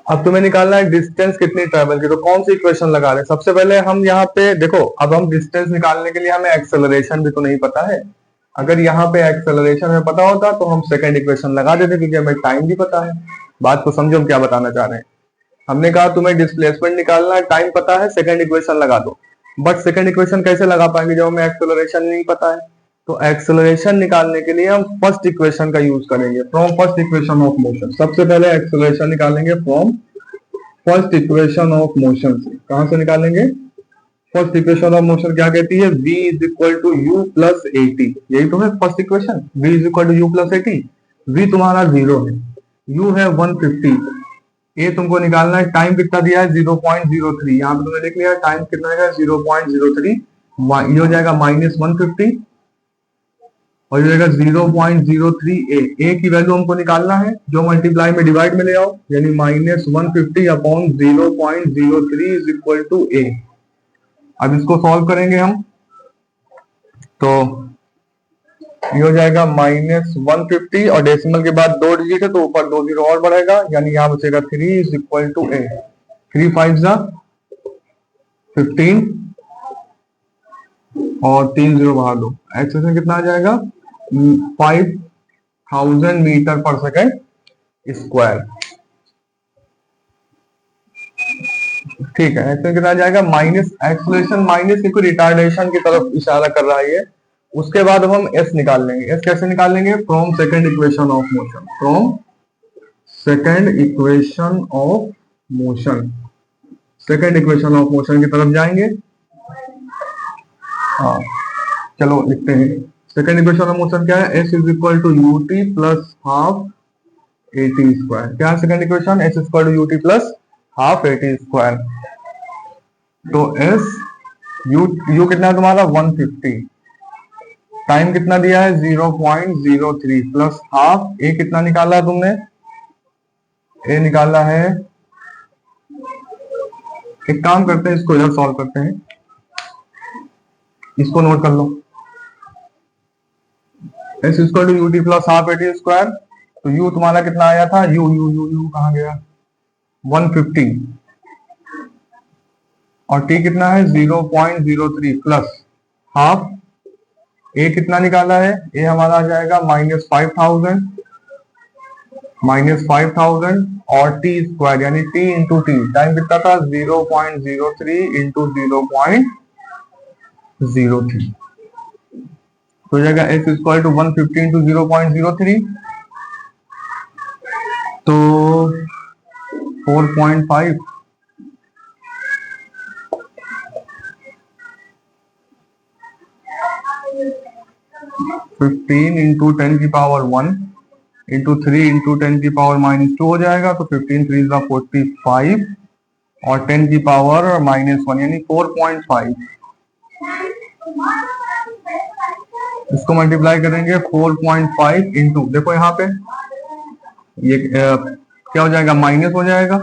अब तुम्हें निकालना है डिस्टेंस कितनी ट्रेवल की। तो कौन सी इक्वेशन लगा रहे हैं, सबसे पहले हम यहाँ पे देखो, अब हम डिस्टेंस निकालने के लिए हमें एक्सेलरेशन भी तो नहीं पता है। अगर यहाँ पे एक्सेलरेशन में पता होता तो हम सेकंड इक्वेशन लगा देते, क्योंकि हमें टाइम भी पता है। बात को समझो हम क्या बताना चाह रहे हैं। हमने कहा तुम्हें डिस्प्लेसमेंट निकालना है, टाइम पता है, सेकंड इक्वेशन लगा दो। बट सेकंड इक्वेशन कैसे लगा पाएंगे जब हमें एक्सेलरेशन नहीं पता है। तो एक्सेलरेशन निकालने के लिए हम फर्स्ट इक्वेशन का यूज करेंगे, from first equation of motion. सबसे पहले एक्सेलरेशन निकालेंगे from first equation of motion से। कहां से निकालेंगे, फर्स्ट इक्वेशन ऑफ मोशन क्या कहती है, v is equal to u plus a t. यही तो है first equation, v is equal to u plus a t. v तुम्हारा 0 है, u है 150, ए तुमको निकालना है। टाइम कितना दिया है, 0.03। यहाँ पे तुमने लिख लिया टाइम कितना है, 0.03। ये हो जाएगा -150 और ये हो जाएगा 0.03 ए की वैल्यू हमको निकालना है, जो मल्टीप्लाई में डिवाइड में ले आओ, यानी -150 अपॉन 0.03 इज इक्वल टू ए। अब इसको सॉल्व करेंगे हम तो ये हो जाएगा -150 और डेसिमल के बाद 2 डिजिट है तो ऊपर 2 जीरो और बढ़ेगा, यानी यहाँ बचेगा 3 इज इक्वल टू ए। 3 5 जा 15 और 3 जीरो बाहर दो, एक्सेशन कितना आ जाएगा, 5000 मीटर पर सेकेंड स्क्वायर। ठीक है, एक्सेशन कितना आ जाएगा, माइनस एक्सेलरेशन माइनस क्योंकि रिटार्डेशन की तरफ इशारा कर रहा है ये। उसके बाद अब हम एस निकाल लेंगे। एस कैसे निकालेंगे, from second equation of motion. From second equation of motion, second equation of motion की तरफ जाएंगे। हाँ चलो लिखते हैं, सेकंड इक्वेशन ऑफ मोशन क्या है, s is equal to u t plus half a t square. क्या है second equation, s is equal to u t plus half a t square. तो एस यू कितना है तुम्हारा 150, टाइम कितना दिया है 0.03 प्लस हाफ ए कितना निकाला है तुमने, ए निकाला है, एक काम करते हैं इसको इधर सॉल्व करते हैं, इसको नोट कर लो। S equal to u t plus half a t square. तो यू तुम्हारा कितना आया था, यू यू यू यू कहां गया, 150 और टी कितना है 0.03 प्लस हाफ ए कितना निकाला है, ए हमारा आ जाएगा -5000 -5000 और टी स्क्वायर यानी टी इंटू टी, टाइम कितना था 0.03 इंटू 0.03, तो हो जाएगा x इक्वल टू 150 इंटू 0.03, तो 4.5, 15 इंटू 10 की पावर 1 इंटू 3 इंटू 10 की पावर -2 हो जाएगा, तो 15 3 45 और 10 की पावर -1 यानी 4.5। इसको मल्टीप्लाई करेंगे 4.5 इंटू, देखो यहाँ पे ये क्या हो जाएगा, माइनस हो जाएगा,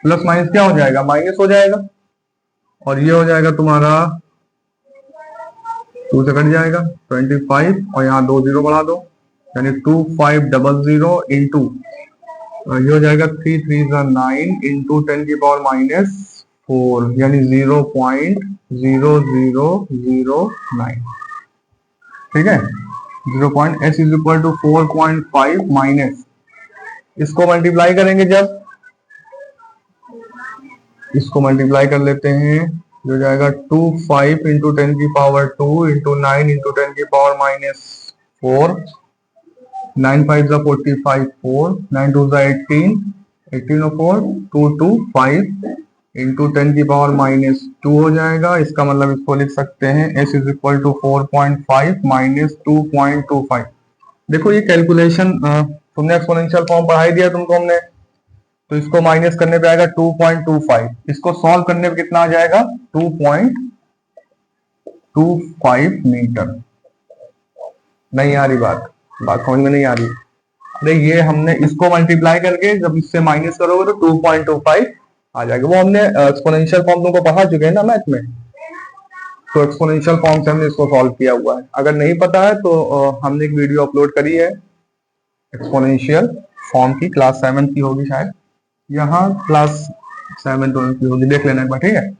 प्लस माइनस क्या हो जाएगा, माइनस हो जाएगा, और ये हो जाएगा तुम्हारा 2 से कट जाएगा 25 और यहाँ 2 0 बढ़ा दो यानी 2500 इंटू ये हो जाएगा 3 3 9 इंटू 10 की पावर -4 यानी 0.0009, ठीक है। 0. s is equal to 4.5 minus, इसको मल्टीप्लाई करेंगे, जब इसको मल्टीप्लाई कर लेते हैं जो जाएगा 25 इंटू 10 की पावर 2 इंटू 9 इंटू 10 की पावर -4, 9 5 45 4, 9 2 18, 18 और 4 225 इंटू 10 की पावर -2 हो जाएगा। इसका मतलब इसको लिख सकते हैं s is equal to 4.5 minus 2.25। देखो ये कैलकुलेशन तुमने एक्सपोनेंशियल फॉर्म पढ़ाई दिया तुमको हमने, तो इसको माइनस करने पे आएगा 2.25, इसको सॉल्व करने पे कितना आ जाएगा 2.25 मीटर। नहीं आ रही बात समझ में नहीं आ रही। अरे ये हमने इसको मल्टीप्लाई करके जब इससे माइनस करोगे तो 2.25 आ जाएगा, वो हमने एक्सपोनेंशियल फॉर्म तुमको पढ़ा चुके हैं ना मैथ में, तो एक्सपोनेंशियल फॉर्म से हमने इसको सॉल्व किया हुआ है। अगर नहीं पता है तो हमने एक वीडियो अपलोड करी है एक्सपोनेंशियल फॉर्म की, क्लास 7 की होगी शायद, यहाँ क्लास 7 की होगी, देख लेना एक बार, ठीक है।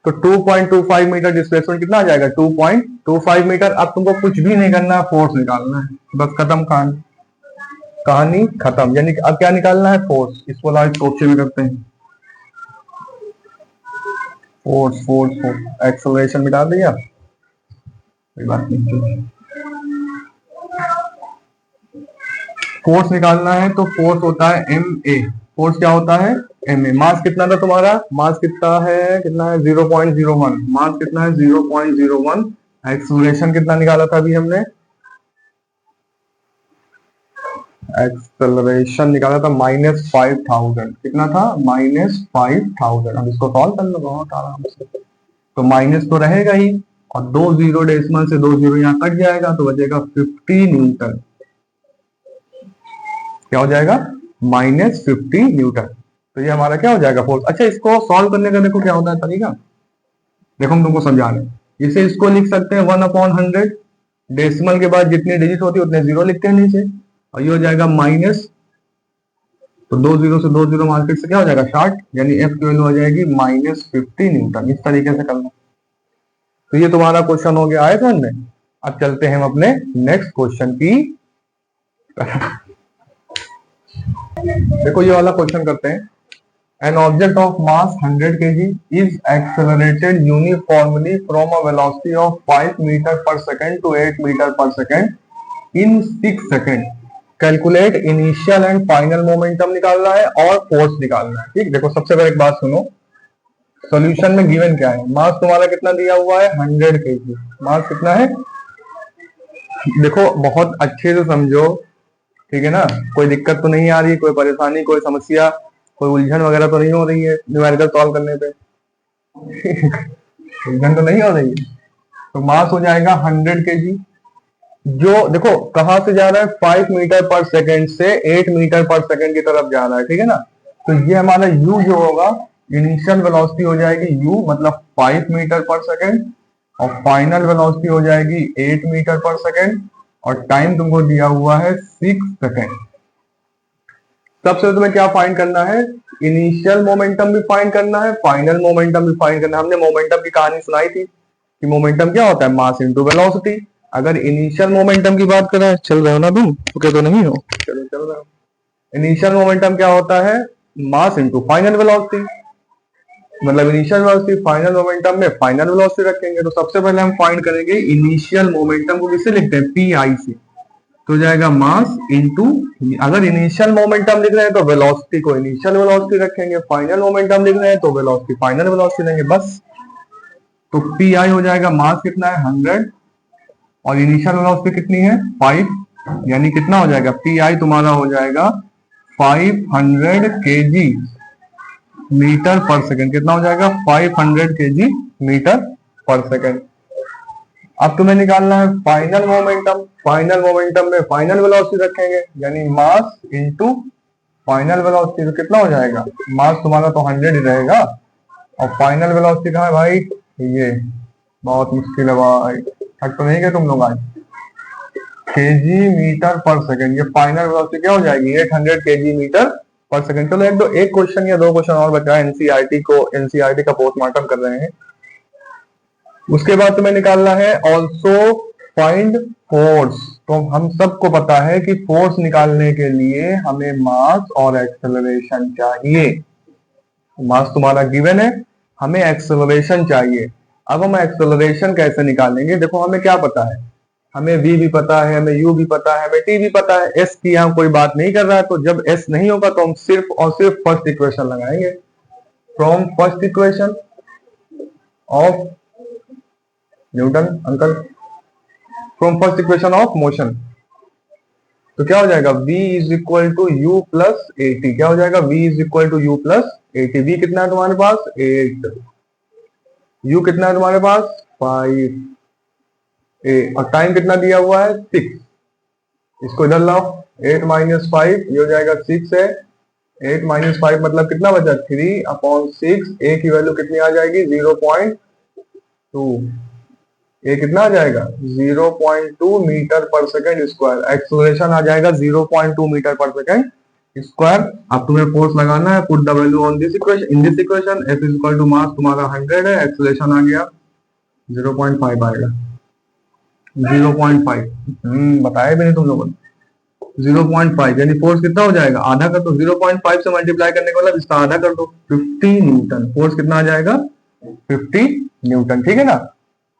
तो 2.25 मीटर डिस्प्लेसमेंट कितना आ जाएगा 2.25 मीटर। अब तुमको कुछ भी नहीं करना है, फोर्स निकालना है, बस खत्म कहानी खत्म। यानी अब क्या निकालना है, फोर्स। इसको लाइट टॉप से भी करते हैं, फोर्स फोर्स फोर्स, एक्सेलरेशन मिटा दिया, कोई बात नहीं। फोर्स निकालना है तो फोर्स होता है ma, फोर्स क्या होता है ma। मास कितना था तुम्हारा, मास कितना है 0.01, मास कितना है 0.01। एक्सेलरेशन कितना निकाला था अभी हमने, एक्सेलरेशन निकाला था -5000, कितना था -5000। अब इसको सॉल्व कर लो बहुत आराम से, तो माइनस तो रहेगा ही और 2 0 डेसिमल से 2 0 यहाँ कट जाएगा, तो बचेगा 50 न्यूटन। क्या हो जाएगा -50 न्यूटन। तो ये हमारा क्या हो जाएगा फोर्स। अच्छा इसको सॉल्व करने का देखो क्या होता है तरीका, देखो हम तुमको समझा रहे हैं। इसे इसको लिख सकते हैं 1/100, डेसिमल के बाद जितनी डिजिट होती है उतने जीरो लिखते हैं नीचे, और ये हो जाएगा माइनस, तो 2 0 से 2 0 मार्केट से क्या हो जाएगा 60, यानी एफ की वैल्यू हो जाएगी -50 न्यूटन। इस तरीके से करना। तो ये तुम्हारा क्वेश्चन हो गया, आए समझ में। अब चलते हैं हम अपने नेक्स्ट क्वेश्चन की। देखो ये वाला क्वेश्चन करते हैं। An object of mass 100 kg is accelerated uniformly from a velocity of 5 meter per second to 8 meter per second in 6 seconds. Calculate initial and final momentum निकालना है और फोर्स निकालना है। ठीक, देखो सबसे पहले एक बात सुनो, सॉल्यूशन में गिवन क्या है। मास तुम्हारा कितना दिया हुआ है 100 kg, मास कितना है देखो बहुत अच्छे से समझो, ठीक है ना। कोई दिक्कत तो नहीं आ रही, कोई परेशानी, कोई समस्या, कोई उलझन वगैरह तो नहीं हो रही है न्यूमेरिकल सॉल्व करने पे। उलझन तो नहीं हो रही है। तो मास हो जाएगा 100 kg, जो देखो कहां से जा रहा है 5 मीटर पर सेकेंड से 8 मीटर पर सेकेंड की तरफ जा रहा है, ठीक है ना। तो ये हमारा u जो होगा, इनिशियल वेलोसिटी हो जाएगी u मतलब 5 मीटर पर सेकेंड, और फाइनल वेलोसिटी हो जाएगी 8 मीटर पर सेकेंड, और टाइम तुमको दिया हुआ है 6 सेकेंड। सबसे तुम्हें क्या फाइंड करना है, इनिशियल मोमेंटम भी फाइंड करना है, फाइनल मोमेंटम भी फाइंड करना है। हमने मोमेंटम की कहानी सुनाई थी कि मोमेंटम क्या होता है, मास इनटू वेलोसिटी। अगर इनिशियल मोमेंटम की बात करें, चल रहे हो ना तुम, तो क्या तो नहीं हो, चलो चल रहे हो। इनिशियल मोमेंटम क्या होता है? मास इंटू फाइनल वेलोसिटी। मतलब इनिशियल वेलोसिटी फाइनल मोमेंटम में फाइनल वेलोसिटी रखेंगे। तो सबसे पहले हम फाइंड करेंगे इनिशियल मोमेंटम को किससे लिखते हैं? पी आई से। तो जाएगा मास इंटू, अगर इनिशियल मोमेंटम लिख रहे हैं तो वेलोसिटी को इनिशियल वेलोसिटी रखेंगे, फाइनल मोमेंटम लिख रहे हैं तो वेलोसिटी फाइनल वेलोसिटी लेंगे, बस। तो पी आई हो जाएगा, मास कितना है 100 और इनिशियल वेलोसिटी कितनी है 5, यानी कितना हो जाएगा? पी आई तुम्हारा हो जाएगा 500 केजी मीटर पर सेकंड। कितना हो जाएगा? 500 केजी मीटर पर सेकंड। अब तुम्हें निकालना है फाइनल मोमेंटम। फाइनल मोमेंटम में फाइनल वेलोसिटी रखेंगे, यानी मास इंटू फाइनल वेलोसिटी। तो कितना हो जाएगा? मास तुम्हारा तो 100 ही रहेगा और फाइनल वेलोसिटी कहाँ है भाई? ये बहुत मुश्किल है भाई, थक तो नहीं गए तुम लोग आज? KG metre per second. ये फाइनल वेलोसिटी क्या हो जाएगी? 800 केजी मीटर पर सेकंड। चलो एक क्वेश्चन या दो क्वेश्चन और बचा है। एनसीईआरटी का पोस्टमार्टम कर रहे हैं। उसके बाद तुम्हें निकालना है ऑल्सो फाइंड फोर्स। तो हम सबको पता है कि फोर्स निकालने के लिए हमें मास और एक्सेलरेशन चाहिए। मास तुम्हारा गिवन है, हमें एक्सेलरेशन चाहिए। अब हम एक्सेलरेशन कैसे निकालेंगे? देखो हमें क्या पता है, हमें v भी पता है, हमें u भी पता है, हमें t भी पता है। s की यहाँ कोई बात नहीं कर रहा है, तो जब s नहीं होगा तो हम सिर्फ और सिर्फ फर्स्ट इक्वेशन लगाएंगे। From first equation of Newton uncle, from first equation of motion, तो क्या हो जाएगा? v is equal to u plus a t. क्या हो जाएगा? v is equal to u plus a t. v कितना है तुम्हारे पास? 8। u कितना है तुम्हारे पास? 5। और टाइम कितना दिया हुआ है? 6। इसको इधर लाओ, 8 माइनस 5, ये हो जाएगा 6 है। 8 माइनस 5 मतलब कितना बचा? 3/6। ए की वैल्यू कितनी आ जाएगी? 0.2। ये कितना आ जाएगा? 0.2 metre per second square. Acceleration आ जाएगा 0.2 मीटर पर सेकंड स्क्वायर। अब तुम्हें फोर्स लगाना है, put the value on this equation, in this equation. F is equal to mass तुम्हारा 100 है, एक्सेलरेशन आ गया 0.5 आएगा। 0.5 बताया भी नहीं तुम लोगों ने। 0.5 यानी फोर्स कितना हो जाएगा? आधा कर दो। 0.5 से मल्टीप्लाई करने का मतलब इसका आधा कर दो, 50 न्यूटन। फोर्स कितना आ जाएगा? 50 न्यूटन। ठीक है ना?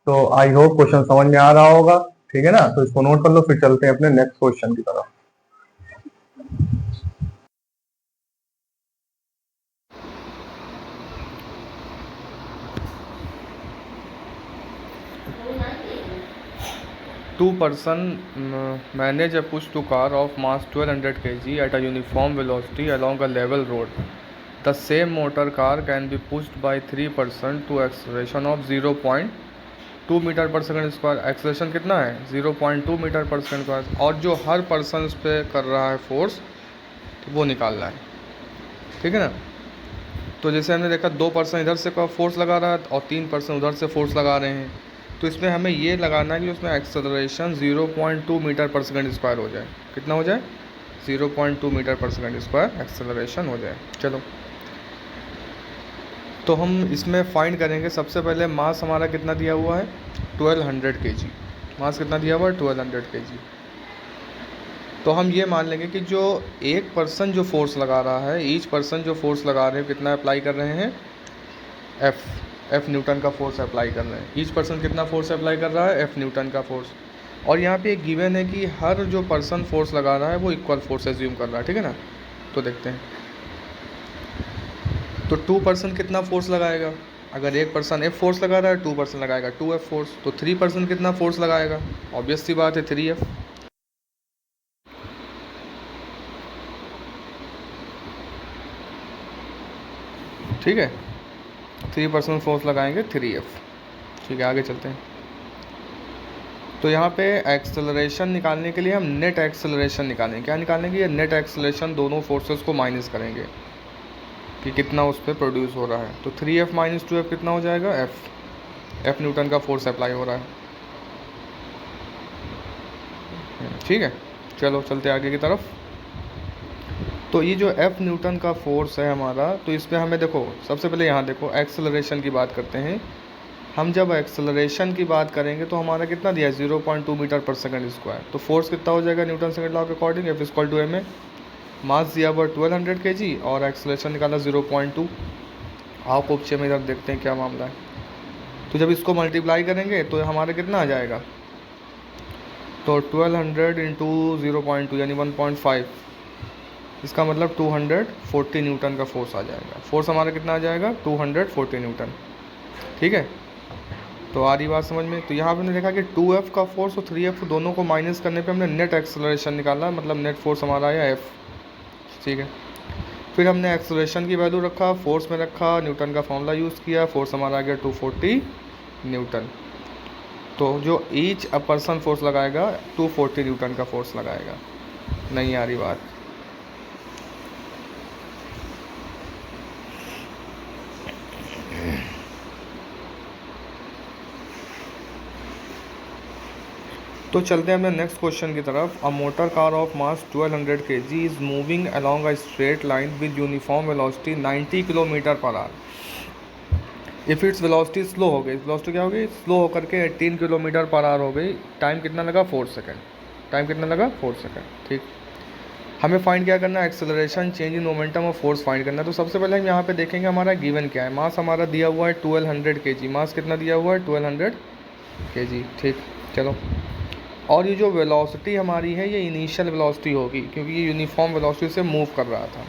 तो आई होप क्वेश्चन समझ में आ रहा होगा। ठीक है ना? तो इसको नोट कर लो, फिर चलते हैं अपने नेक्स्ट क्वेश्चन की तरफ। Two person manage a push to car of mass 1200 kg at a uniform velocity along a level road. The same motor car can be pushed by 3 person to acceleration of 0.2 metre per second square. Acceleration कितना है? 0.2 metre per second square. और जो हर person पे कर रहा है force, तो वो निकालना है। ठीक है ना? तो जैसे हमने देखा 2 पर्सन इधर से फोर्स लगा रहा है और 3 पर्सन उधर से फोर्स लगा रहे हैं। तो इसमें हमें ये लगाना है कि उसमें acceleration 0.2 metre per second square हो जाए। कितना हो जाए? 0.2 metre per second square acceleration हो जाए। चलो, तो हम इसमें फाइंड करेंगे। सबसे पहले मास हमारा कितना दिया हुआ है? 1200 kg। मास कितना दिया हुआ है? 1200 kg। तो हम ये मान लेंगे कि जो एक पर्सन जो फोर्स लगा रहा है, ईच पर्सन जो फोर्स लगा रहे हैं, कितना अप्लाई कर रहे हैं? एफ न्यूटन का फोर्स अप्लाई कर रहे हैं। ईच पर्सन कितना फोर्स अप्लाई कर रहा है? एफ न्यूटन का फोर्स। और यहाँ पे एक गिवन है कि हर जो पर्सन फोर्स लगा रहा है वो इक्वल फोर्स एज्यूम कर रहा है। ठीक है ना? तो देखते हैं। तो 2 पर्सन कितना फोर्स लगाएगा? अगर एक पर्सन एफ फोर्स लगा रहा है, 2 पर्सन लगाएगा 2F फोर्स। तो 3 पर्सन कितना फोर्स लगाएगा? ऑब्वियस सी बात है 3F। ठीक है, 3 पर्सन फोर्स लगाएंगे 3F। ठीक है, आगे चलते हैं। तो यहाँ पे एक्सेलरेशन निकालने के लिए हम नेट एक्सेलरेशन निकालेंगे। क्या निकालेंगे? ये नेट एक्सेलरेशन दोनों फोर्सेस को माइनस करेंगे कि कितना उस पर प्रोड्यूस हो रहा है। तो 3F माइनस 2F कितना हो जाएगा? एफ न्यूटन का फोर्स अप्लाई हो रहा है। ठीक है, चलो चलते आगे की तरफ। तो ये जो एफ न्यूटन का फोर्स है हमारा, तो इस पर हमें देखो, सबसे पहले यहाँ देखो एक्सेलरेशन की बात करते हैं। हम जब एक्सेलरेशन की बात करेंगे तो हमारा कितना दिया है? 0.2 मीटर पर सेकंड स्क्वायर। तो फोर्स कितना हो जाएगा न्यूटन सेकंड लॉ के according? F equal to ma। मास दिया हुआ 1200 kg और एक्सेलरेशन निकाला 0.2। आओ क्वेश्चन में इधर देखते हैं क्या मामला है। तो जब इसको मल्टीप्लाई करेंगे तो हमारा कितना आ जाएगा, तो 1200 इंटू 0.2 यानी 1.5, इसका मतलब 240 न्यूटन का फोर्स आ जाएगा। फोर्स हमारा कितना आ जाएगा, 240 न्यूटन। ठीक है, तो आ रही बात समझ में। तो यहाँ पे हमने देखा कि 2F का फोर्स और 3F दोनों को माइनस करने पे हमने नेट एक्सेलरेशन निकाला, मतलब नेट फोर्स हमारा आया F। ठीक है, फिर हमने एक्सेलरेशन की वैल्यू रखा, फोर्स में रखा, न्यूटन का फॉर्मूला यूज़ किया, फोर्स हमारा आ गया 240 न्यूटन। तो जो ईच अ पर्सन फोर्स लगाएगा 240 न्यूटन का फोर्स लगाएगा। नहीं आ रही बात। तो चलते हैं अपने नेक्स्ट क्वेश्चन की तरफ। A motor car of mass 1200 kg is moving along a straight line with uniform velocity 90 kilometre per hour. If its velocity slow हो गई, वेलोसिटी क्या हो गई, स्लो होकर के 18 किलोमीटर पर आवर हो गई। टाइम कितना लगा, 4 सेकेंड। टाइम कितना लगा, 4 सेकेंड। ठीक, हमें फाइंड क्या करना है, एक्सेलरेशन, चेंज इन मोमेंटम और फोर्स फाइंड करना है। तो सबसे पहले हम यहाँ पे देखेंगे हमारा गिवन क्या है। मास हमारा दिया हुआ है 1200 kg, मास कितना दिया हुआ है, 1200 kg। ठीक, चलो, और ये जो वेलोसिटी हमारी है ये इनिशियल वेलोसिटी होगी, क्योंकि ये यूनिफॉर्म वेलोसिटी से मूव कर रहा था।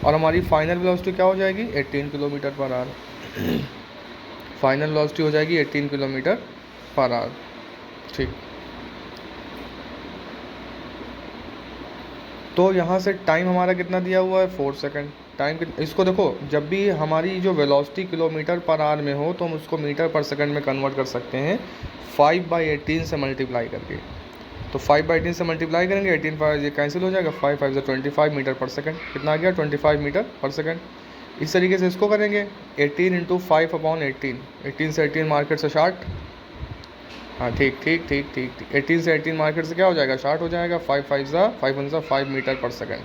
और हमारी फाइनल वेलोसिटी क्या हो जाएगी, 18 kilometre per hour. Final velocity हो जाएगी 18 किलोमीटर पर आवर। ठीक, तो यहाँ से टाइम हमारा कितना दिया हुआ है, 4 सेकेंड। टाइम इसको देखो, जब भी हमारी जो वेलोसिटी किलोमीटर पर आवर में हो तो हम उसको मीटर पर सेकंड में कन्वर्ट कर सकते हैं 5/18 से मल्टीप्लाई करके। तो 5/18 से मल्टीप्लाई करेंगे, 18 5 ये कैंसिल हो जाएगा, 5 5 25 मीटर पर सेकंड। कितना आ गया, 25 मीटर पर सेकंड। इस तरीके से इसको करेंगे 18 इंटू 5/18, 18 से 18 मार्केट से 60। हाँ ठीक ठीक ठीक ठीक ठीक, 18 से 18 मार्केट से क्या हो जाएगा, 60 हो जाएगा। 5 5 5 मीटर पर सेकंड।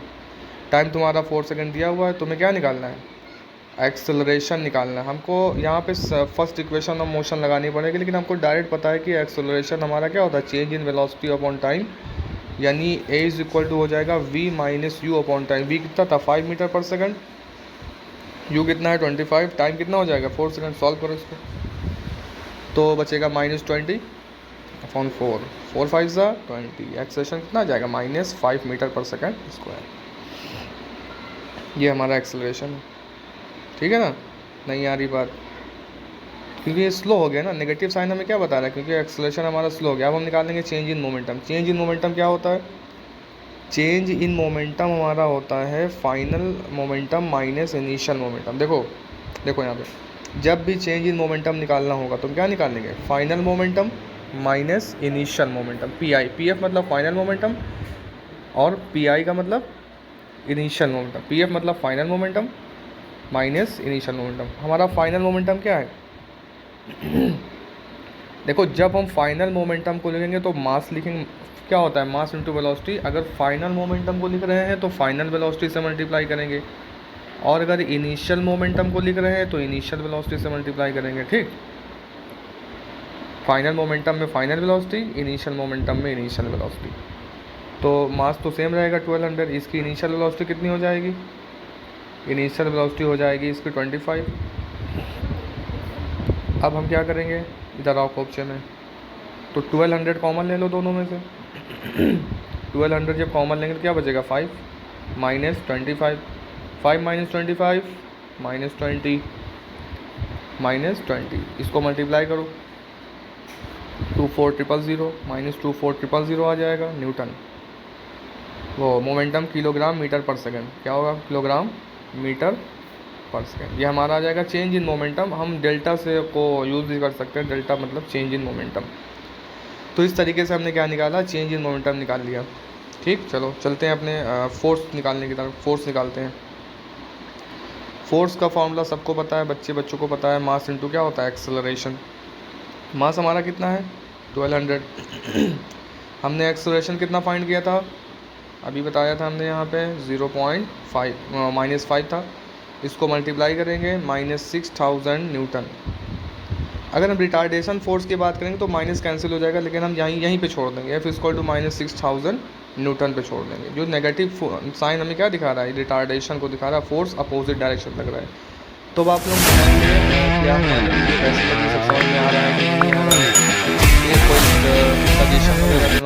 टाइम तुम्हारा 4 सेकंड दिया हुआ है, तुम्हें क्या निकालना है, एक्सेलरेशन निकालना है। हमको यहाँ पे फर्स्ट इक्वेशन ऑफ मोशन लगानी पड़ेगी, लेकिन हमको डायरेक्ट पता है कि एक्सेलरेशन हमारा क्या होता है, change in velocity upon time, यानी ए इज इक्वल टू हो जाएगा v minus u upon time. v कितना था, 5 मीटर पर सेकंड, u कितना है 25, टाइम कितना हो जाएगा 4 सेकंड। सॉल्व करो इसको, तो बचेगा -20 अपॉन 4, 4 5 20। एक्सेलरेशन कितना आ जाएगा, -5 मीटर पर सेकंड स्क्वायर। ये हमारा एक्सेलरेशन है। ठीक है ना, नहीं आ रही बात, क्योंकि ये स्लो हो गया ना। नेगेटिव साइन हमें क्या बता रहा है, क्योंकि एक्सेलरेशन हमारा स्लो हो गया। अब हम निकालेंगे change in momentum. Change in momentum क्या होता है, चेंज इन मोमेंटम हमारा होता है final momentum minus initial momentum. देखो देखो यहाँ पे जब भी चेंज इन मोमेंटम निकालना होगा तो क्या निकालेंगे, final momentum minus initial momentum. P F मतलब फाइनल मोमेंटम और पी का मतलब इनिशियल मोमेंटम। पी मतलब final momentum minus initial momentum. हमारा फाइनल मोमेंटम क्या है, देखो जब हम फाइनल मोमेंटम को लिखेंगे तो मास लिखेंगे, क्या होता है मास इंटू वेलोसिटी। अगर फाइनल मोमेंटम को लिख रहे हैं तो फाइनल वेलोसिटी से मल्टीप्लाई करेंगे, और अगर इनिशियल मोमेंटम को लिख रहे हैं तो इनिशियल वेलोसिटी से मल्टीप्लाई करेंगे। ठीक, फाइनल मोमेंटम में फाइनल वेलोसिटी, इनिशियल मोमेंटम में इनिशियल वेलोसिटी। तो मास तो सेम रहेगा 1200, इसकी इनिशियल वेलोसिटी कितनी हो जाएगी, इनिशियल वेलोसिटी हो जाएगी इसकी 25। अब हम क्या करेंगे, इधर आओ ऑप्शन में, तो 1200 कॉमन ले लो दोनों में से। 1200 जब कॉमन लेंगे तो क्या बचेगा, 5 -25, 5 -25 -20 -20, इसको मल्टीप्लाई करो, 24,000 -24,000 आ जाएगा न्यूटन। वो momentum kilogram metre per second, क्या होगा, किलोग्राम मीटर पर सेकंड। ये हमारा आ जाएगा चेंज इन मोमेंटम। हम डेल्टा से को यूज़ भी कर सकते हैं, डेल्टा मतलब चेंज इन मोमेंटम। तो इस तरीके से हमने क्या निकाला, चेंज इन मोमेंटम निकाल लिया। ठीक, चलो चलते हैं अपने फोर्स निकालने की तरफ। फोर्स निकालते हैं। फोर्स का फॉर्मूला सबको पता है, बच्चों को पता है, मास इंटू क्या होता है, एक्सेलरेशन। मास हमारा कितना है 1200। हमने एक्सेलरेशन कितना फाइंड किया था, अभी बताया था हमने, यहाँ पे 0.5 -5 था। इसको मल्टीप्लाई करेंगे -6000 न्यूटन। अगर हम रिटार्डेशन फोर्स की बात करेंगे तो माइनस कैंसिल हो जाएगा, लेकिन हम यहीं पे छोड़ देंगे। F = -6000 न्यूटन पे छोड़ देंगे। जो नेगेटिव साइन हमें क्या दिखा रहा है, रिटार्डेशन को दिखा रहा है, फोर्स अपोजिट डायरेक्शन लग रहा है। तो अब आप लोग बताएंगे कि आप कैसे लगे, सब समझ में आ रहा है कि नहीं आ रहा है, ये कोई सजेशन वगैरह देना